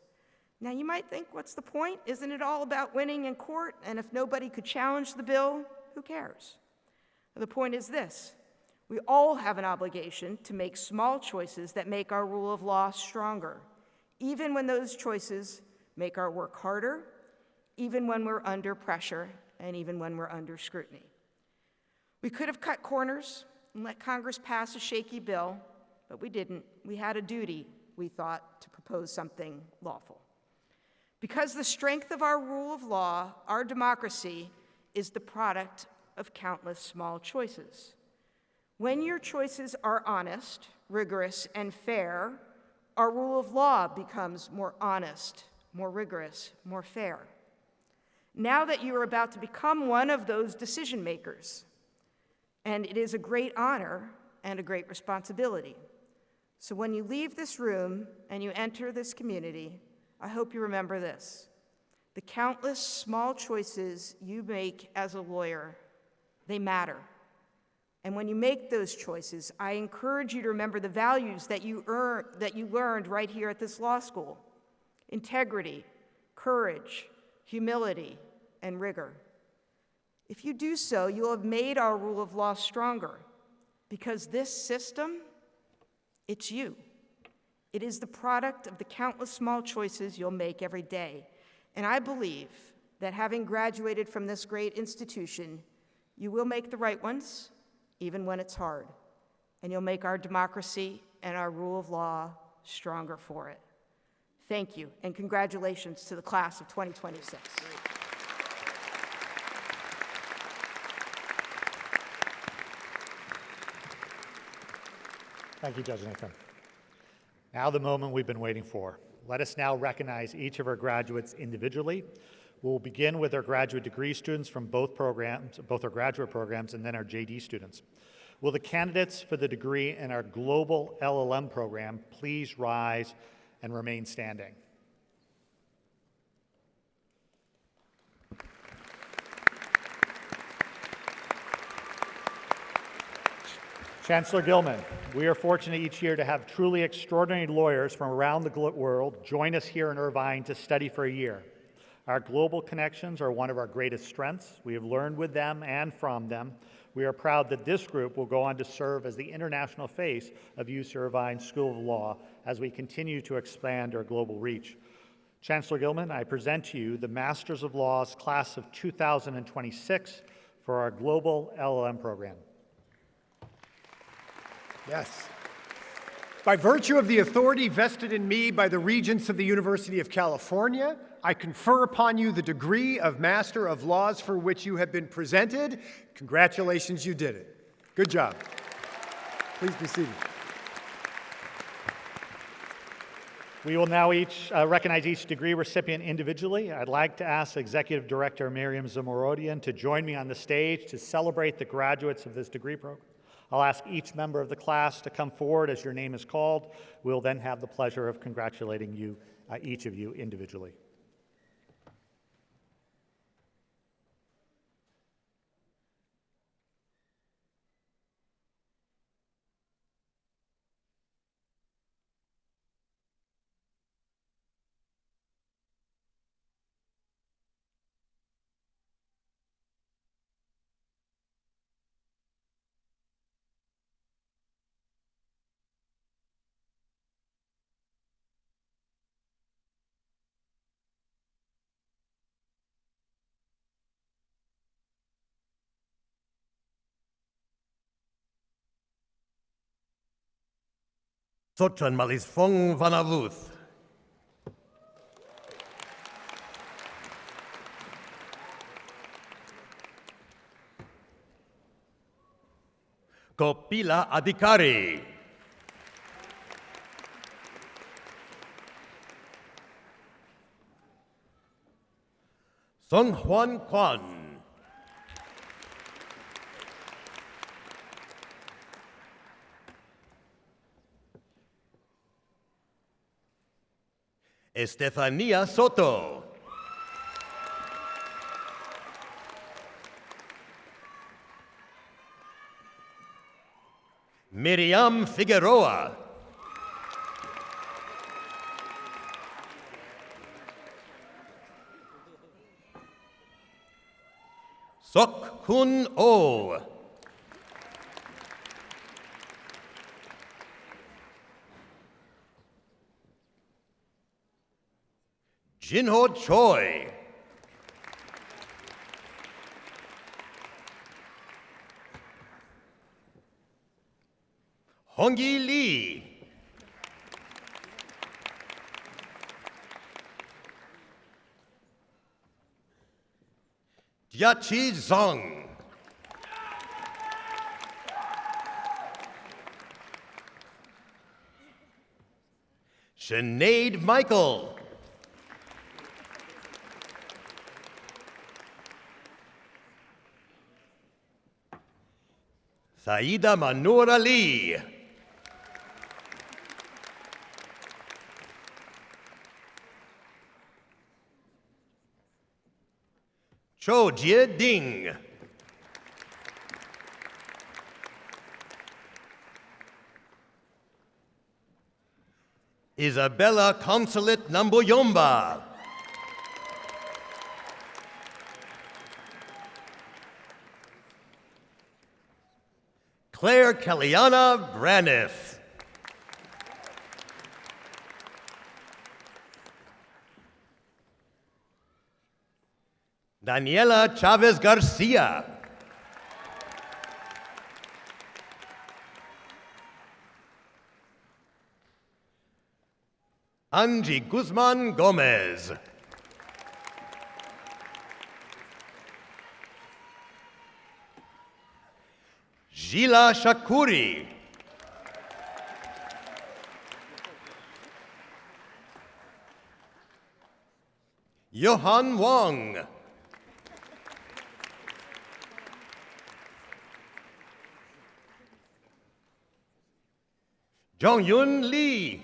Now, you might think, what's the point? Isn't it all about winning in court? And if nobody could challenge the bill, who cares? The point is this: we all have an obligation to make small choices that make our rule of law stronger, even when those choices make our work harder, even when we're under pressure, and even when we're under scrutiny. We could have cut corners and let Congress pass a shaky bill, but we didn't. We had a duty, we thought, to propose something lawful. Because the strength of our rule of law, our democracy, is the product of countless small choices. When your choices are honest, rigorous, and fair, our rule of law becomes more honest, more rigorous, more fair. Now that you are about to become one of those decision makers, and it is a great honor and a great responsibility. So when you leave this room and you enter this community, I hope you remember this: the countless small choices you make as a lawyer, they matter. And when you make those choices, I encourage you to remember the values that you learned right here at this law school: integrity, courage, humility, and rigor. If you do so, you'll have made our rule of law stronger, because this system, it's you. It is the product of the countless small choices you'll make every day. And I believe that having graduated from this great institution, you will make the right ones, even when it's hard. And you'll make our democracy and our rule of law stronger for it. Thank you, and congratulations to the class of 2026. Thank you, Judge Nathan. Now the moment we've been waiting for. Let us now recognize each of our graduates individually. We'll begin with our graduate degree students from both programs, both our graduate programs, and then our JD students. Will the candidates for the degree in our global LL.M program please rise and remain standing? Chancellor Gillman, we are fortunate each year to have truly extraordinary lawyers from around the world join us here in Irvine to study for a year. Our global connections are one of our greatest strengths. We have learned with them and from them. We are proud that this group will go on to serve as the international face of UC Irvine School of Law as we continue to expand our global reach. Chancellor Gillman, I present to you the Masters of Laws class of 2026 for our global LL.M program. Yes. By virtue of the authority vested in me by the Regents of the University of California, I confer upon you the degree of Master of Laws for which you have been presented. Congratulations, you did it. Good job. Please be seated. We will now recognize each degree recipient individually. I'd like to ask Executive Director Miriam Zamorodian to join me on the stage to celebrate the graduates of this degree program. I'll ask each member of the class to come forward as your name is called. We'll then have the pleasure of congratulating you, each of you individually. Sotran malis fong vanavuth. Kopila adhikari. Song Juan Kwan. Estefania Soto. Miriam Figueroa. Sok Kun Oh. Jinho Choi. Hongyi Lee. Jiaqi Zhang. Sinead Michael. Saida Manur Ali. Cho Jie Ding. Isabella Consulate Namboyomba. Claire Kellyanna Braniff. Daniela Chavez Garcia. Angie Guzman Gomez. Gila Shakuri. Johan Wong. Jong-Yun Lee.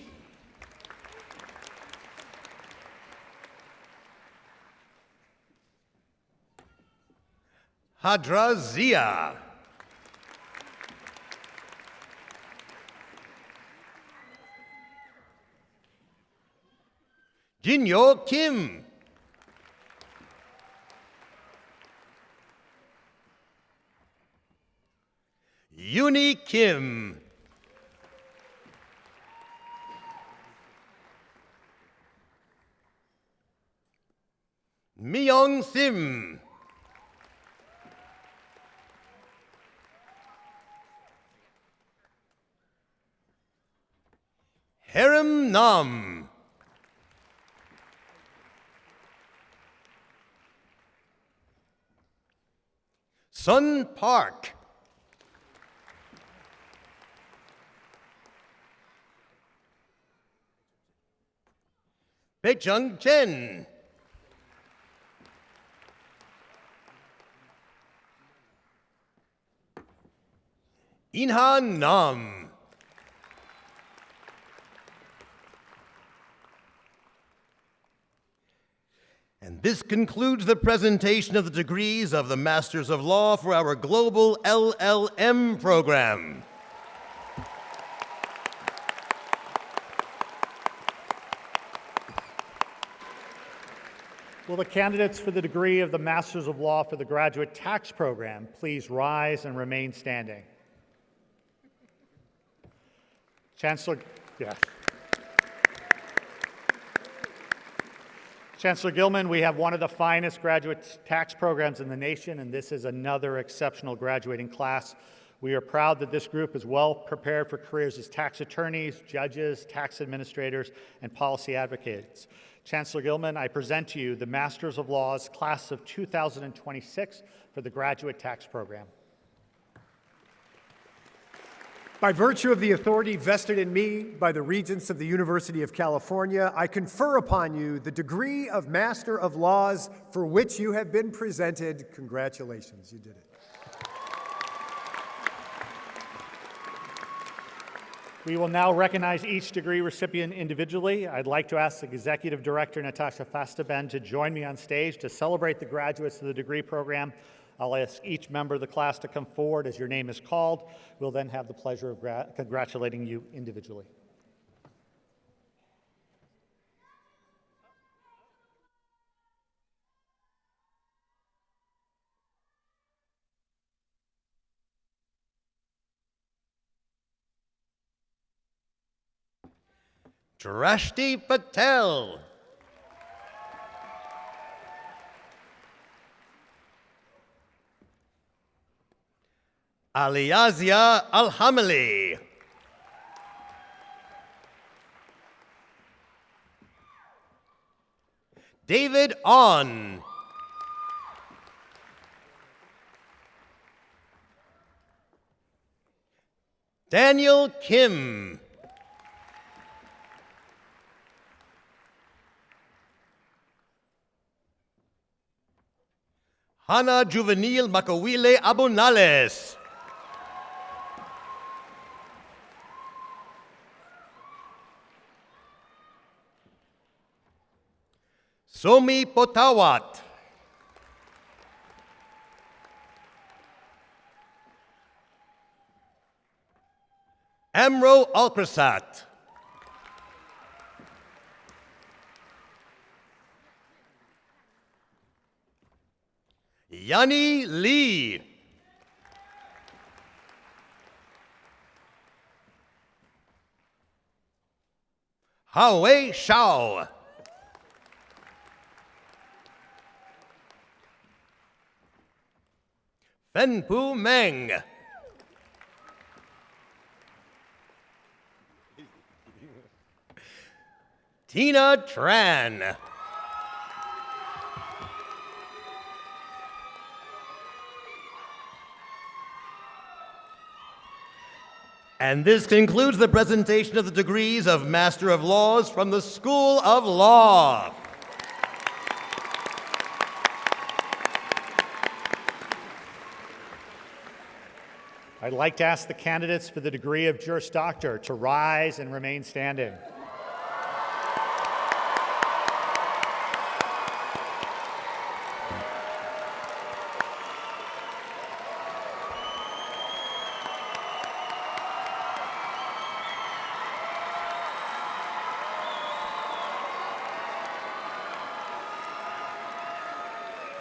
Hadra Zia. Jinyo Kim. Uni Kim. Myung Sim. Harem Nam. Sun Park. Pei-Chung Chen. Inha Nam. And this concludes the presentation of the degrees of the Masters of Law for our global LL.M. program. Will the candidates for the degree of the Masters of Law for the Graduate Tax Program please rise and remain standing? Chancellor, yes. Chancellor Gillman, we have one of the finest graduate tax programs in the nation, and this is another exceptional graduating class. We are proud that this group is well prepared for careers as tax attorneys, judges, tax administrators, and policy advocates. Chancellor Gillman, I present to you the Masters of Laws class of 2026 for the Graduate Tax Program. By virtue of the authority vested in me by the Regents of the University of California, I confer upon you the degree of Master of Laws for which you have been presented. Congratulations, you did it. We will now recognize each degree recipient individually. I'd like to ask the Executive Director, Natasha Fastaben, to join me on stage to celebrate the graduates of the degree program. I'll ask each member of the class to come forward as your name is called. We'll then have the pleasure of congratulating you individually. Drashti Patel. Aliazia Alhamali. David On. Daniel Kim. Hana Juvenil Makawile Abunales. Somi Potawat. Amro Alprasat. Yani Lee. Hawei Shao. Fenpu Meng. Tina Tran. And this concludes the presentation of the degrees of Master of Laws from the School of Law. I'd like to ask the candidates for the degree of Juris Doctor to rise and remain standing.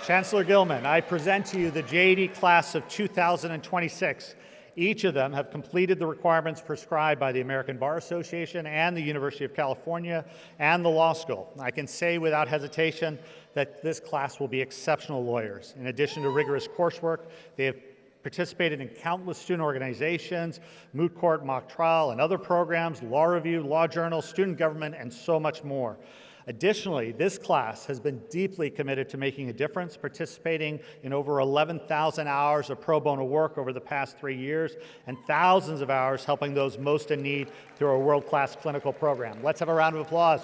Chancellor Gillman, I present to you the JD class of 2026. Each of them have completed the requirements prescribed by the American Bar Association and the University of California and the law school. I can say without hesitation that this class will be exceptional lawyers. In addition to rigorous coursework, they have participated in countless student organizations, moot court, mock trial, and other programs, law review, law journal, student government, and so much more. Additionally, this class has been deeply committed to making a difference, participating in over 11,000 hours of pro bono work over the past 3 years, and thousands of hours helping those most in need through a world-class clinical program. Let's have a round of applause.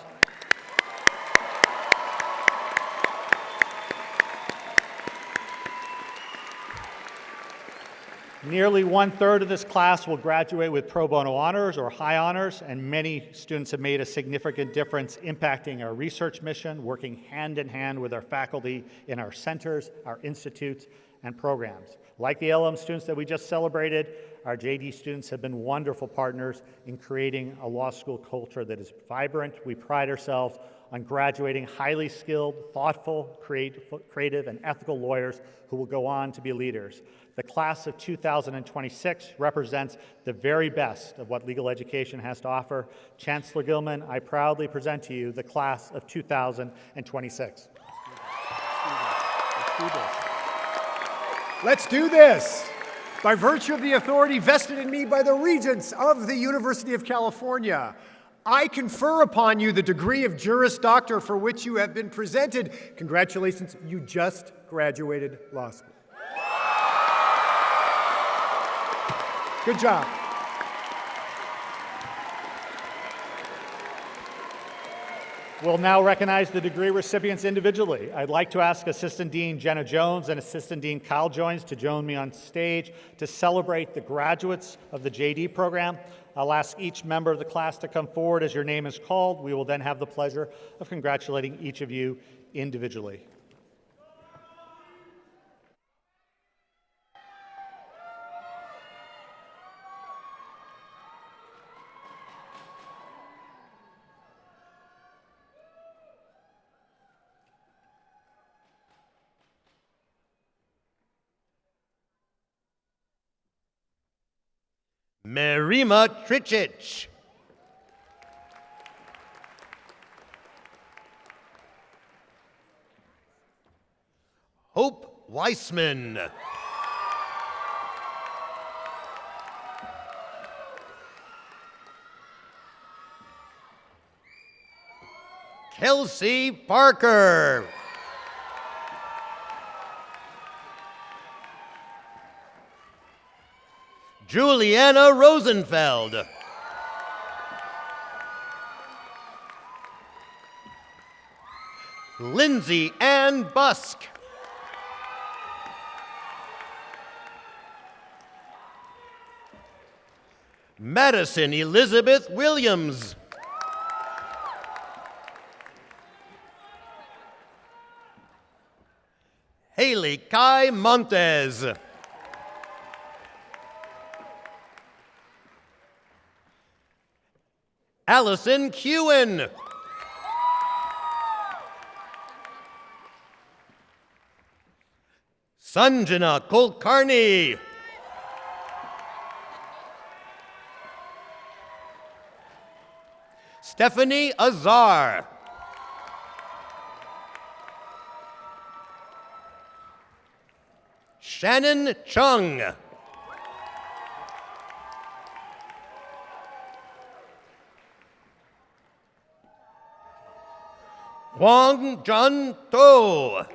Nearly 1/3 of this class will graduate with pro bono honors or high honors, and many students have made a significant difference impacting our research mission, working hand in hand with our faculty in our centers, our institutes, and programs. Like the LL.M. students that we just celebrated, our JD students have been wonderful partners in creating a law school culture that is vibrant. We pride ourselves on graduating highly skilled, thoughtful, creative, and ethical lawyers who will go on to be leaders. The class of 2026 represents the very best of what legal education has to offer. Chancellor Gillman, I proudly present to you the class of 2026. Let's do this. By virtue of the authority vested in me by the Regents of the University of California, I confer upon you the degree of Juris Doctor for which you have been presented. Congratulations, you just graduated law school. Good job. We'll now recognize the degree recipients individually. I'd like to ask Assistant Dean Jenna Jones and Assistant Dean Kyle Jones to join me on stage to celebrate the graduates of the JD program. I'll ask each member of the class to come forward as your name is called. We will then have the pleasure of congratulating each of you individually. Merima Tricic. Hope Weissman. Kelsey Parker. Juliana Rosenfeld. Lindsay Ann Busk. Madison Elizabeth Williams. Haley Kai Montez. Allison Kewen. Sanjana Kulkarni. Stephanie Azar. Shannon Chung. Huang Jun To.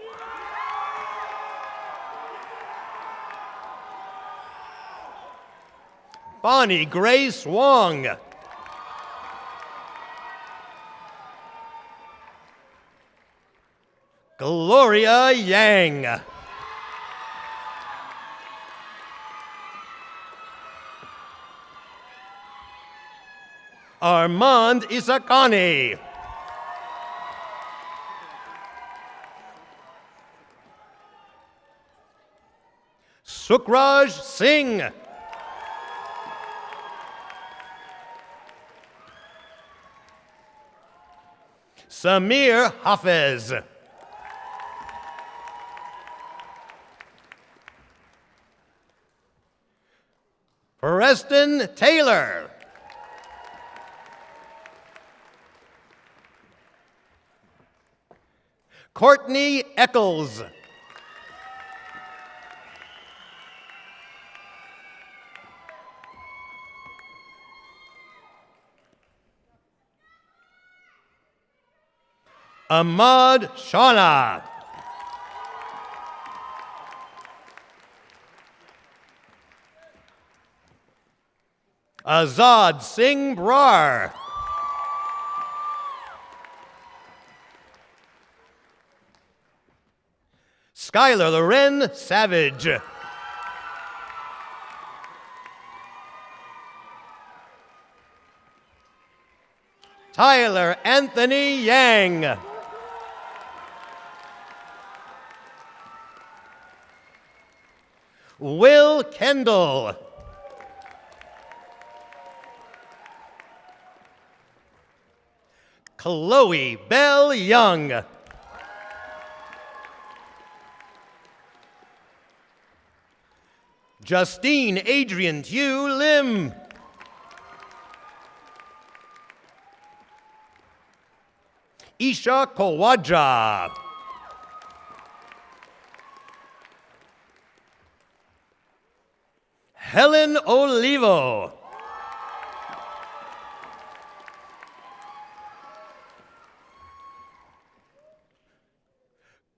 Bonnie Grace Wong. Gloria Yang. Armand Isakani. Sukraj Singh. Samir Hafez. Preston Taylor. Courtney Eccles. Ahmad Shauna. Azad Singh Brar. Skylar Loren Savage. Tyler Anthony Yang. Will Kendall. Chloe Bell Young. Justine Adrian Tew Lim. Isha Kawadja. Helen Olivo.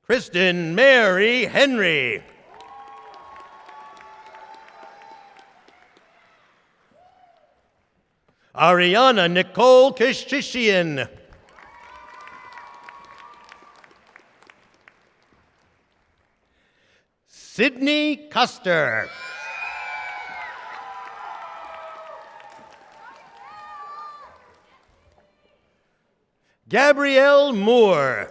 Kristen Mary Henry. Ariana Nicole Kishishian. Sydney Custer. Gabrielle Moore.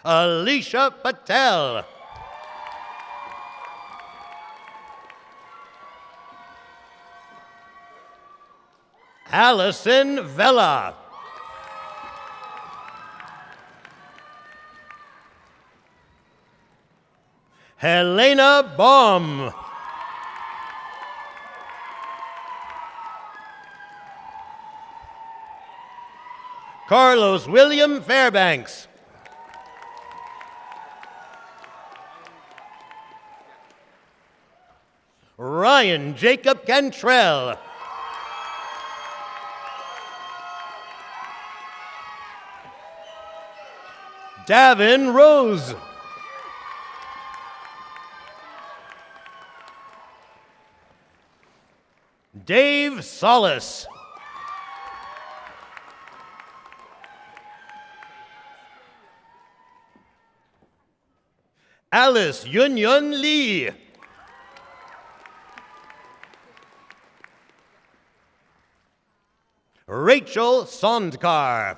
Alicia Patel. Allison Vella. Helena Baum. Carlos William Fairbanks. Ryan Jacob Cantrell. Davin Rose. Dave Solis. Alice Yun Yun Lee. Rachel Sondkar.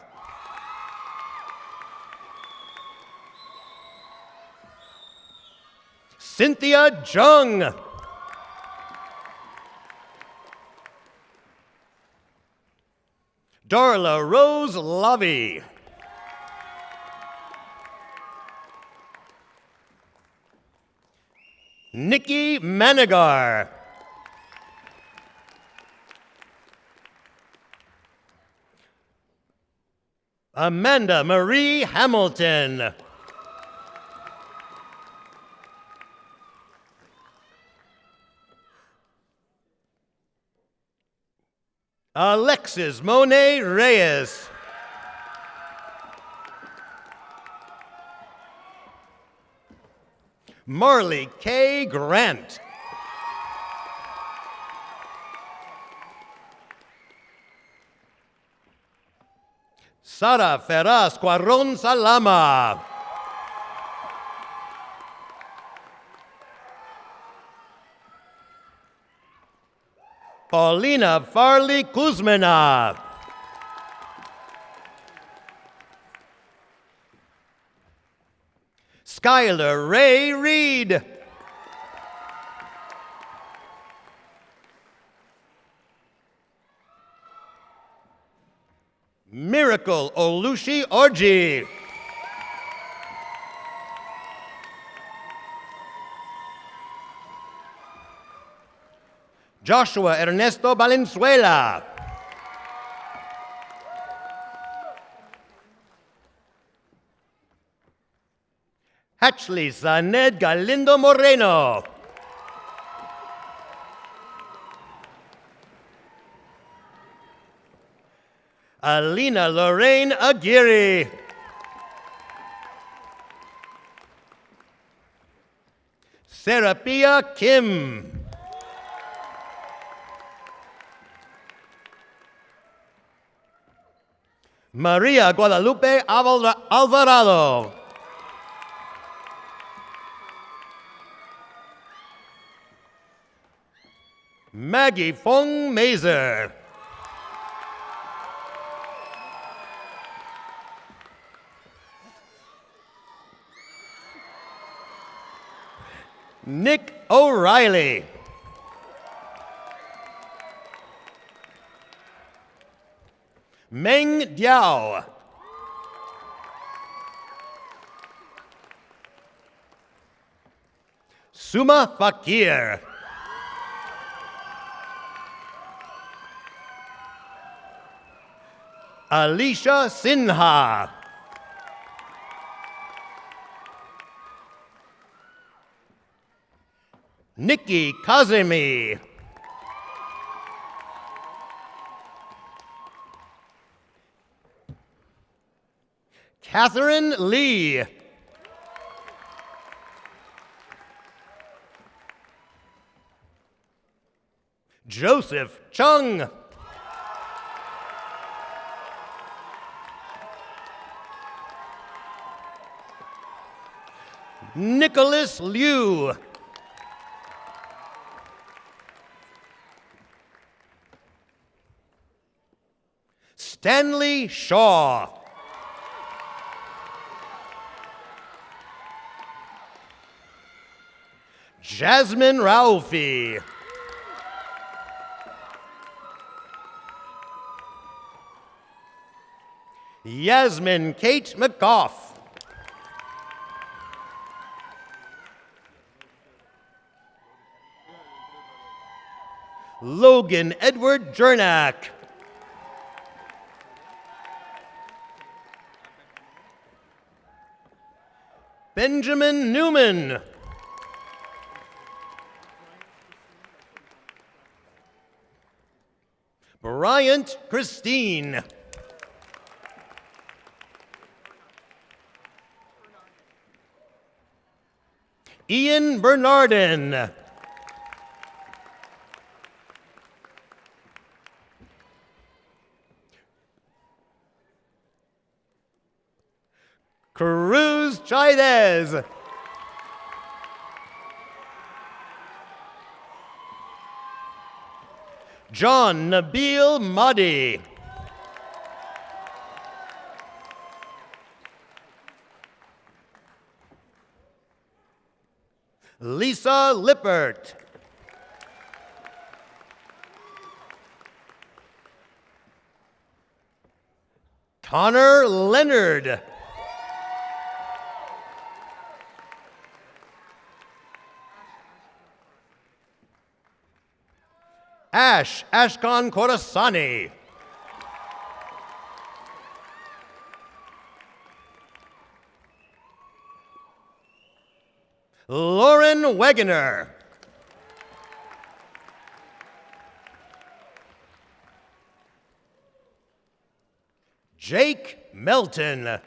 Cynthia Jung. Darla Rose Lovey. Nikki Manigar. Amanda Marie Hamilton. Alexis Monet Reyes. Marley K. Grant. Sara Ferraz Cuaron Salama. Paulina Farley Kuzmina. Skylar Ray Reed. Miracle Olushi Orji. Joshua Ernesto Valenzuela. Hatchley Zaned Galindo Moreno. Alina Lorraine Aguirre. Serapia Kim. Maria Guadalupe Alvarado. Maggie Fong Mazer. Nick O'Reilly. Meng Diao. Suma Fakir. Alicia Sinha. Nikki Kazemi. Catherine Lee. Joseph Chung. Nicholas Liu. Stanley Shaw. Jasmine Raufi. Yasmin Kate McGough. Logan Edward Jernak. Benjamin Newman. Bryant Christine. Ian Bernardin. Cruz Chaidez. John Nabil Mahdi. Lisa Lippert. Connor Leonard. Ash Ashkan Khorasani. Lauren Wegener. Jake Melton.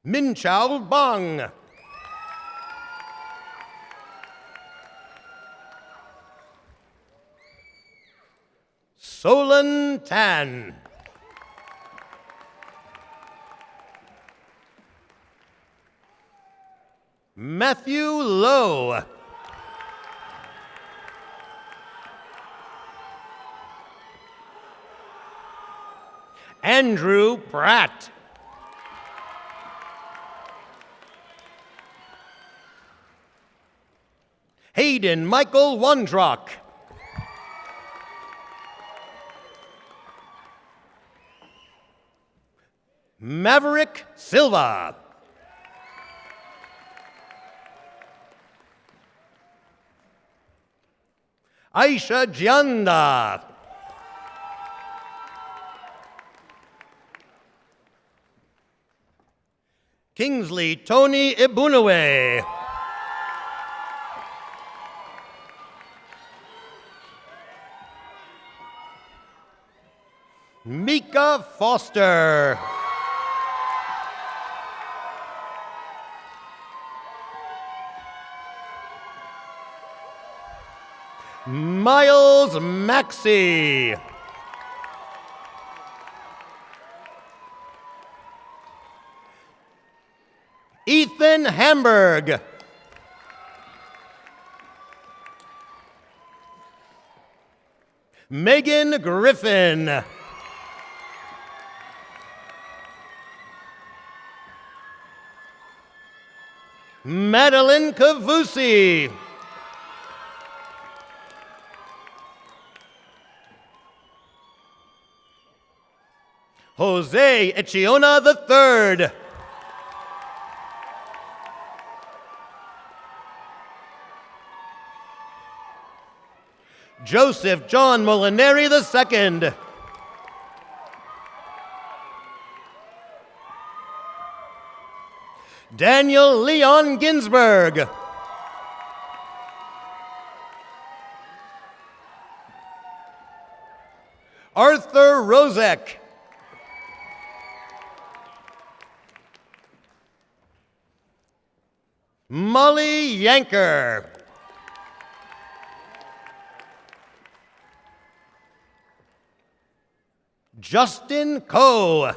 Minchao Bang. Solon Tan. Matthew Lowe. Andrew Pratt. Hayden Michael Wondrock. Maverick Silva. Aisha Gianda. Kingsley Tony Ibunawe. Mika Foster. Miles Maxey. Ethan Hamburg. Megan Griffin. Madeline Kavusi. Jose Echiona III. Joseph John Molinari II. Daniel Leon Ginsberg. Arthur Rozek. Molly Yanker. Justin Coe.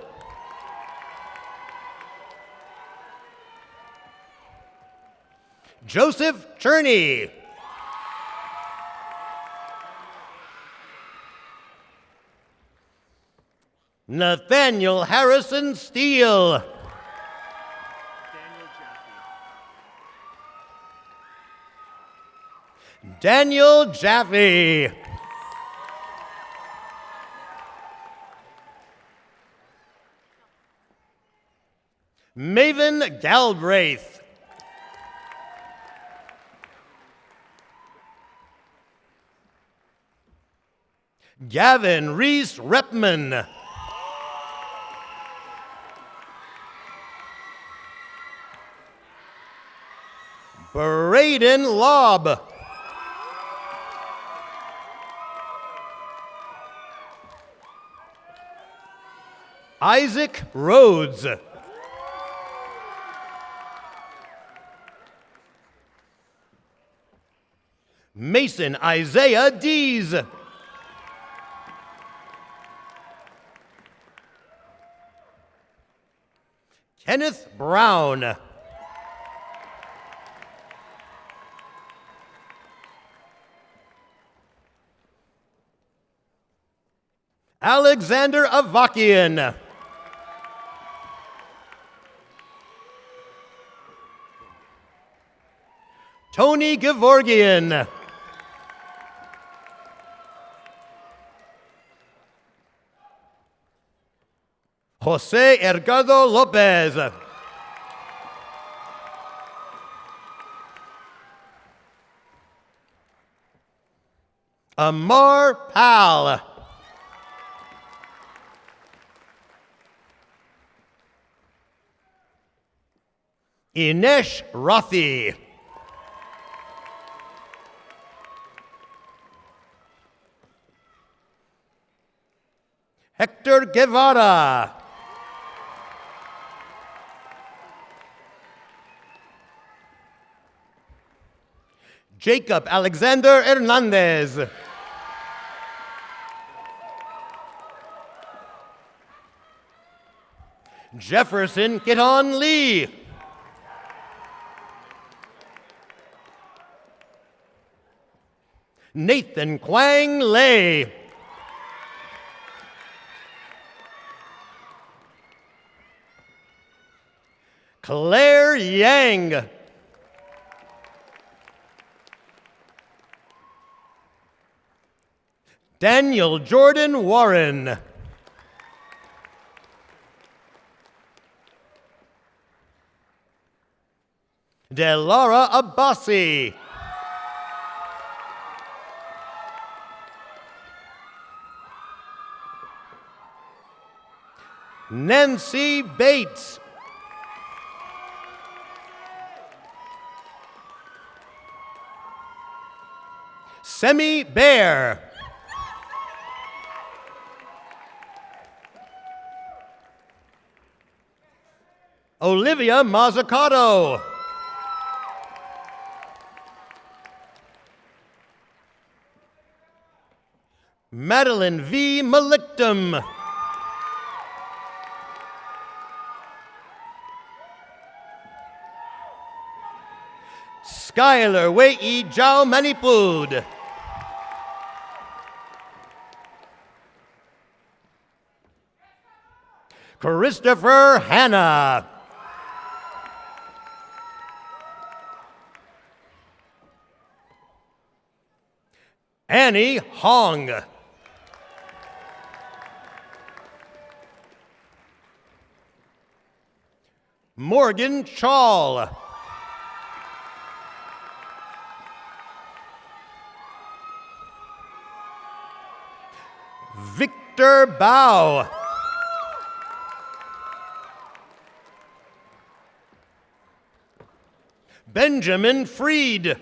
Joseph Cherney. Nathaniel Harrison Steele. Daniel Jaffe. Maven Galbraith. Gavin Reese Repman. Braden Lobb. Isaac Rhodes. Mason Isaiah Dees. Kenneth Brown. Alexander Avakian. Tony Gevorgian. Jose Edgardo Lopez. Amar Pal. Inesh Rathi. Hector Guevara. Jacob Alexander Hernandez. Jefferson Kiton Lee. Nathan Quang Lei. Claire Yang. Daniel Jordan Warren. Delara Abbasi. Nancy Bates. Semi Bear. Olivia Mazzucato. Madeline V. Malikdom. Skylar Wei Jao Manipud. Christopher Hanna. Annie Hong. Morgan Chall. Victor Bao. Benjamin Freed.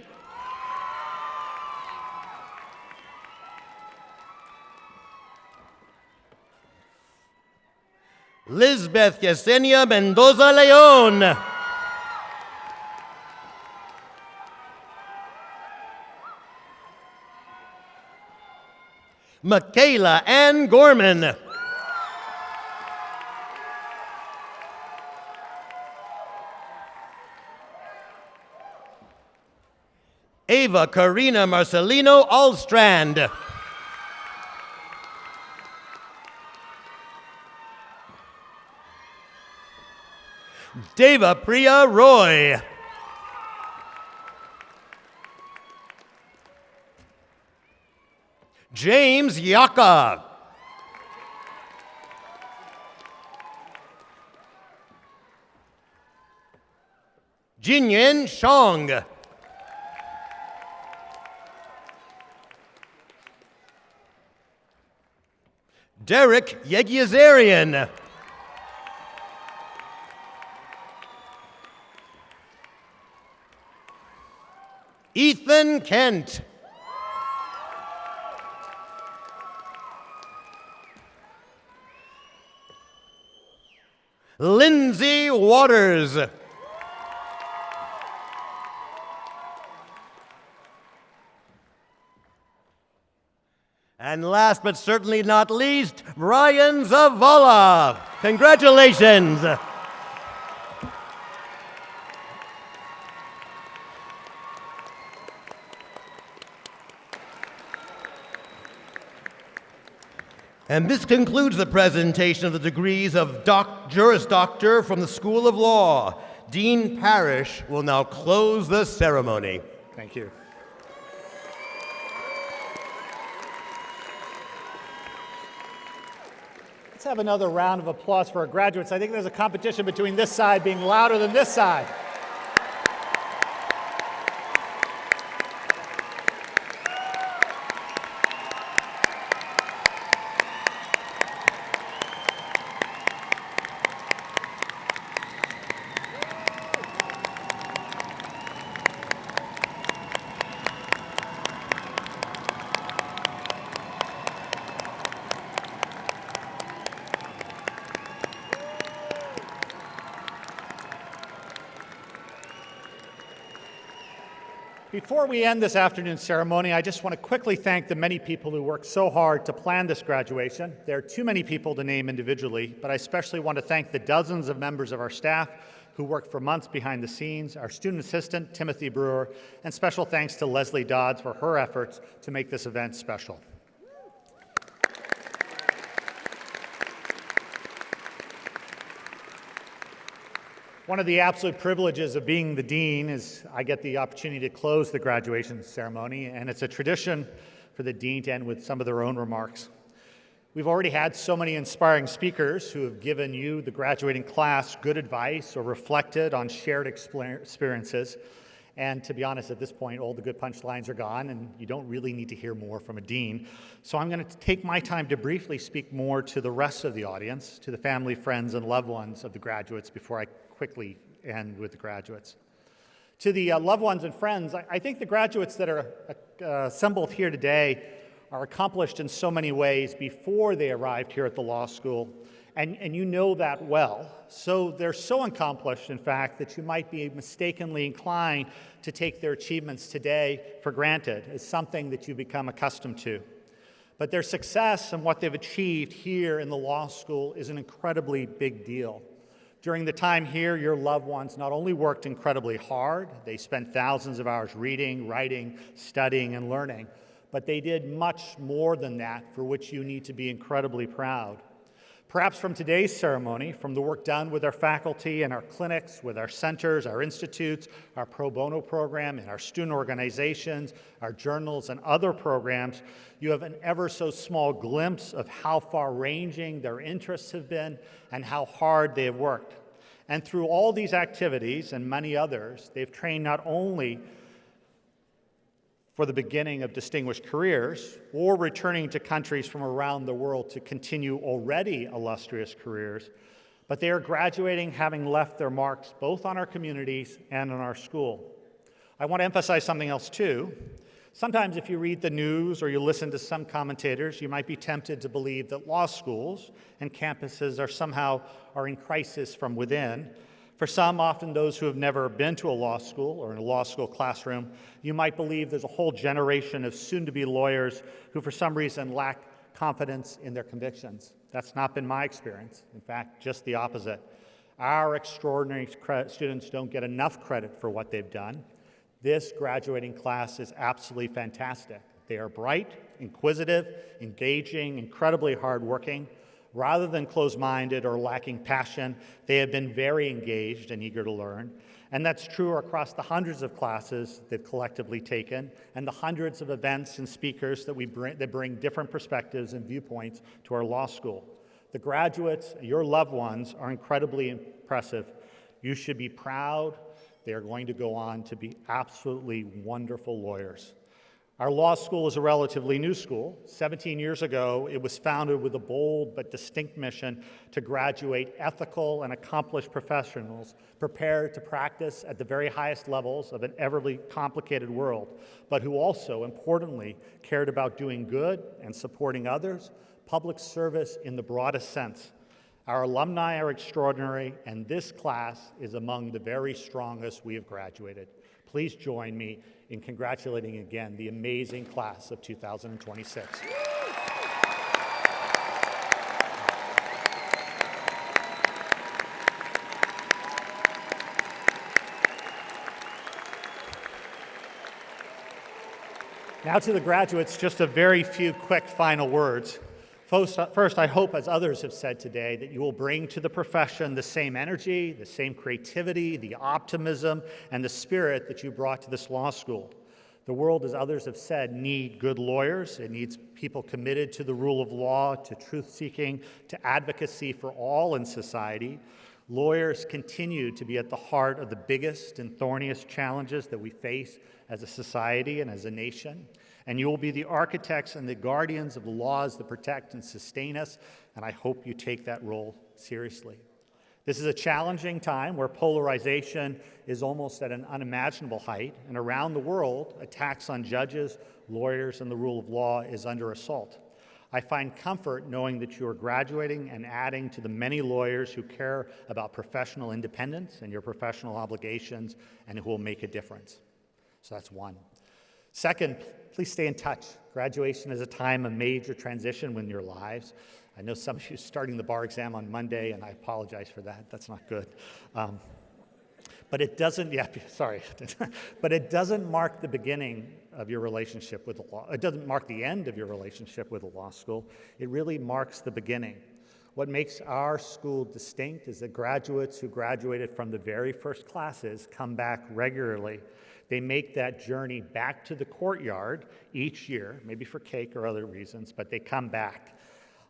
Lisbeth Yesenia Mendoza Leon. Michaela Ann Gorman. Ava Karina Marcelino Allstrand. Deva Priya Roy. James Yaka. Jinyan Shong. Derek Yegiazarian. Ethan Kent. Lindsay Waters. And last but certainly not least, Brian Zavala. Congratulations. And this concludes the presentation of the degrees of Juris Doctor from the School of Law. Dean Parrish will now close the ceremony. Thank you. Let's have another round of applause for our graduates. I think there's a competition between this side being louder than this side. Before we end this afternoon's ceremony, I just want to quickly thank the many people who worked so hard to plan this graduation. There are too many people to name individually, but I especially want to thank the dozens of members of our staff who worked for months behind the scenes, our student assistant, Timothy Brewer, and special thanks to Leslie Dodds for her efforts to make this event special. One of the absolute privileges of being the dean is I get the opportunity to close the graduation ceremony, and it's a tradition for the dean to end with some of their own remarks. We've already had so many inspiring speakers who have given you, the graduating class, good advice or reflected on shared experiences. And to be honest, at this point, all the good punchlines are gone, and you don't really need to hear more from a dean. So I'm going to take my time to briefly speak more to the rest of the audience, to the family, friends, and loved ones of the graduates before I quickly end with the graduates. To the loved ones and friends, I think the graduates that are assembled here today are accomplished in so many ways before they arrived here at the law school, and you know that well. So they're so accomplished, in fact, that you might be mistakenly inclined to take their achievements today for granted as something that you become accustomed to. But their success and what they've achieved here in the law school is an incredibly big deal. During the time here, your loved ones not only worked incredibly hard, they spent thousands of hours reading, writing, studying, and learning, but they did much more than that, for which you need to be incredibly proud. Perhaps from today's ceremony, from the work done with our faculty and our clinics, with our centers, our institutes, our pro bono program, and our student organizations, our journals, and other programs, you have an ever so small glimpse of how far-ranging their interests have been and how hard they have worked. And through all these activities and many others, they've trained not only for the beginning of distinguished careers or returning to countries from around the world to continue already illustrious careers, but they are graduating having left their marks both on our communities and on our school. I want to emphasize something else too. Sometimes if you read the news or you listen to some commentators, you might be tempted to believe that law schools and campuses are in crisis from within. For some, often those who have never been to a law school or in a law school classroom, you might believe there's a whole generation of soon-to-be lawyers who for some reason lack confidence in their convictions. That's not been my experience. In fact, just the opposite. Our extraordinary students don't get enough credit for what they've done. This graduating class is absolutely fantastic. They are bright, inquisitive, engaging, incredibly hardworking. Rather than closed-minded or lacking passion, they have been very engaged and eager to learn. And that's true across the hundreds of classes they've collectively taken and the hundreds of events and speakers that bring different perspectives and viewpoints to our law school. The graduates, your loved ones, are incredibly impressive. You should be proud. They are going to go on to be absolutely wonderful lawyers. Our law school is a relatively new school. 17 years ago, it was founded with a bold but distinct mission to graduate ethical and accomplished professionals prepared to practice at the very highest levels of an everly complicated world, but who also, importantly, cared about doing good and supporting others, public service in the broadest sense. Our alumni are extraordinary, and this class is among the very strongest we have graduated. Please join me in congratulating again the amazing class of 2026. Now to the graduates, just a very few quick final words. First, I hope, as others have said today, that you will bring to the profession the same energy, the same creativity, the optimism, and the spirit that you brought to this law school. The world, as others have said, needs good lawyers. It needs people committed to the rule of law, to truth-seeking, to advocacy for all in society. Lawyers continue to be at the heart of the biggest and thorniest challenges that we face as a society and as a nation. And you will be the architects and the guardians of the laws that protect and sustain us, and I hope you take that role seriously. This is a challenging time where polarization is almost at an unimaginable height, and around the world, attacks on judges, lawyers, and the rule of law is under assault. I find comfort knowing that you are graduating and adding to the many lawyers who care about professional independence and your professional obligations and who will make a difference. So that's one. Second, please stay in touch. Graduation is a time of major transition in your lives. I know some of you are starting the bar exam on Monday, and I apologize for that. That's not good. But it doesn't, but it doesn't mark the beginning of your relationship with the law. It doesn't mark the end of your relationship with the law school. It really marks the beginning. What makes our school distinct is that graduates who graduated from the very first classes come back regularly. They make that journey back to the courtyard each year, maybe for cake or other reasons, but they come back.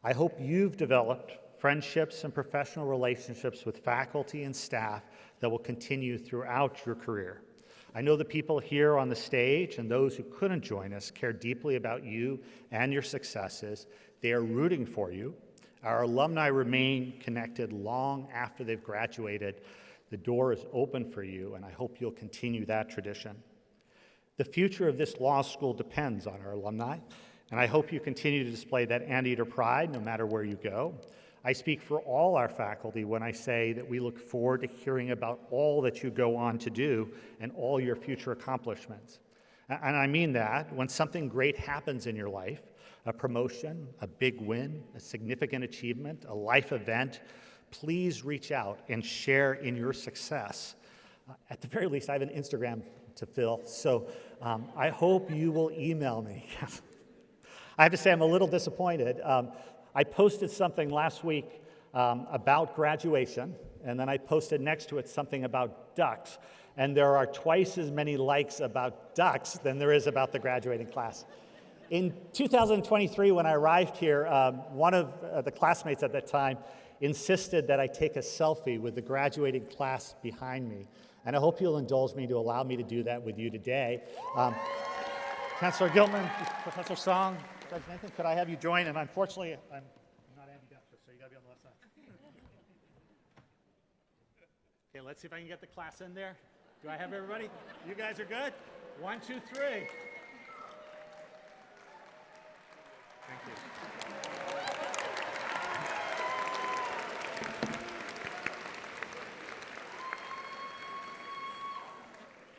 I hope you've developed friendships and professional relationships with faculty and staff that will continue throughout your career. I know the people here on the stage and those who couldn't join us care deeply about you and your successes. They are rooting for you. Our alumni remain connected long after they've graduated. The door is open for you, and I hope you'll continue that tradition. The future of this law school depends on our alumni, and I hope you continue to display that anteater pride no matter where you go. I speak for all our faculty when I say that we look forward to hearing about all that you go on to do and all your future accomplishments. And I mean that when something great happens in your life, a promotion, a big win, a significant achievement, a life event, please reach out and share in your success. At the very least, I have an Instagram to fill, so I hope you will email me. I have to say I'm a little disappointed. I posted something last week about graduation, and then I posted next to it something about ducks, and there are twice as many likes about ducks than there is about the graduating class. In 2023, when I arrived here, one of the classmates at that time insisted that I take a selfie with the graduating class behind me, and I hope you'll indulge me to allow me to do that with you today. Chancellor Gillman, Professor Seon, Judge Nathan, could I have you join? And unfortunately, I'm not ambidextrous, so you got to be on the left side. Okay, let's see if I can get the class in there. Do I have everybody? You guys are good? 1, 2, 3. Thank you.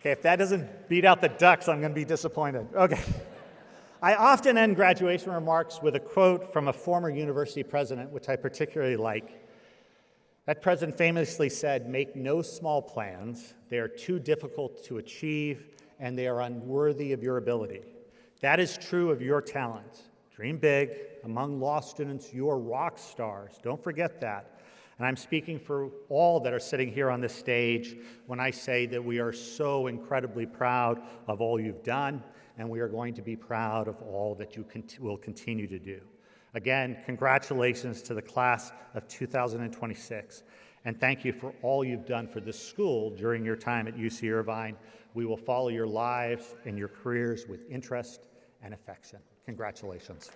Okay, if that doesn't beat out the ducks, I'm going to be disappointed. Okay. I often end graduation remarks with a quote from a former university president, which I particularly like. That president famously said, "Make no small plans. They are too difficult to achieve, and they are unworthy of your ability." That is true of your talent. Dream big. Among law students, you are rock stars. Don't forget that. And I'm speaking for all that are sitting here on this stage when I say that we are so incredibly proud of all you've done, and we are going to be proud of all that you will continue to do. Again, congratulations to the class of 2026, and thank you for all you've done for this school during your time at UC Irvine. We will follow your lives and your careers with interest and affection. Congratulations.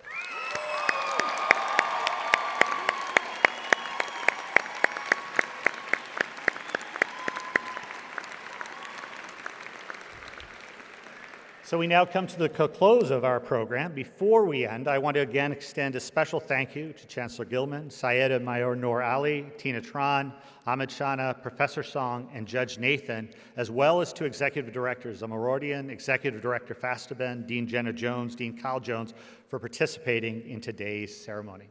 So we now come to the close of our program. Before we end, I want to again extend a special thank you to Chancellor Gillman, Syeda Mayor Noor Ali, Tina Tran, Ahmed Shana, Professor Seon, and Judge Nathan, as well as to Executive Directors Amorodian, Executive Director Fastaben, Dean Jenna Jones, Dean Kyle Jones, for participating in today's ceremony.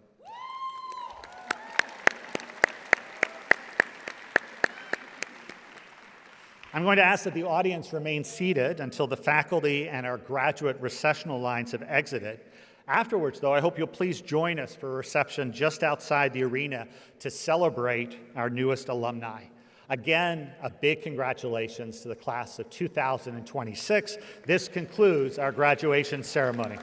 I'm going to ask that the audience remain seated until the faculty and our graduate recessional lines have exited. Afterwards, though, I hope you'll please join us for a reception just outside the arena to celebrate our newest alumni. Again, a big congratulations to the class of 2026. This concludes our graduation ceremony.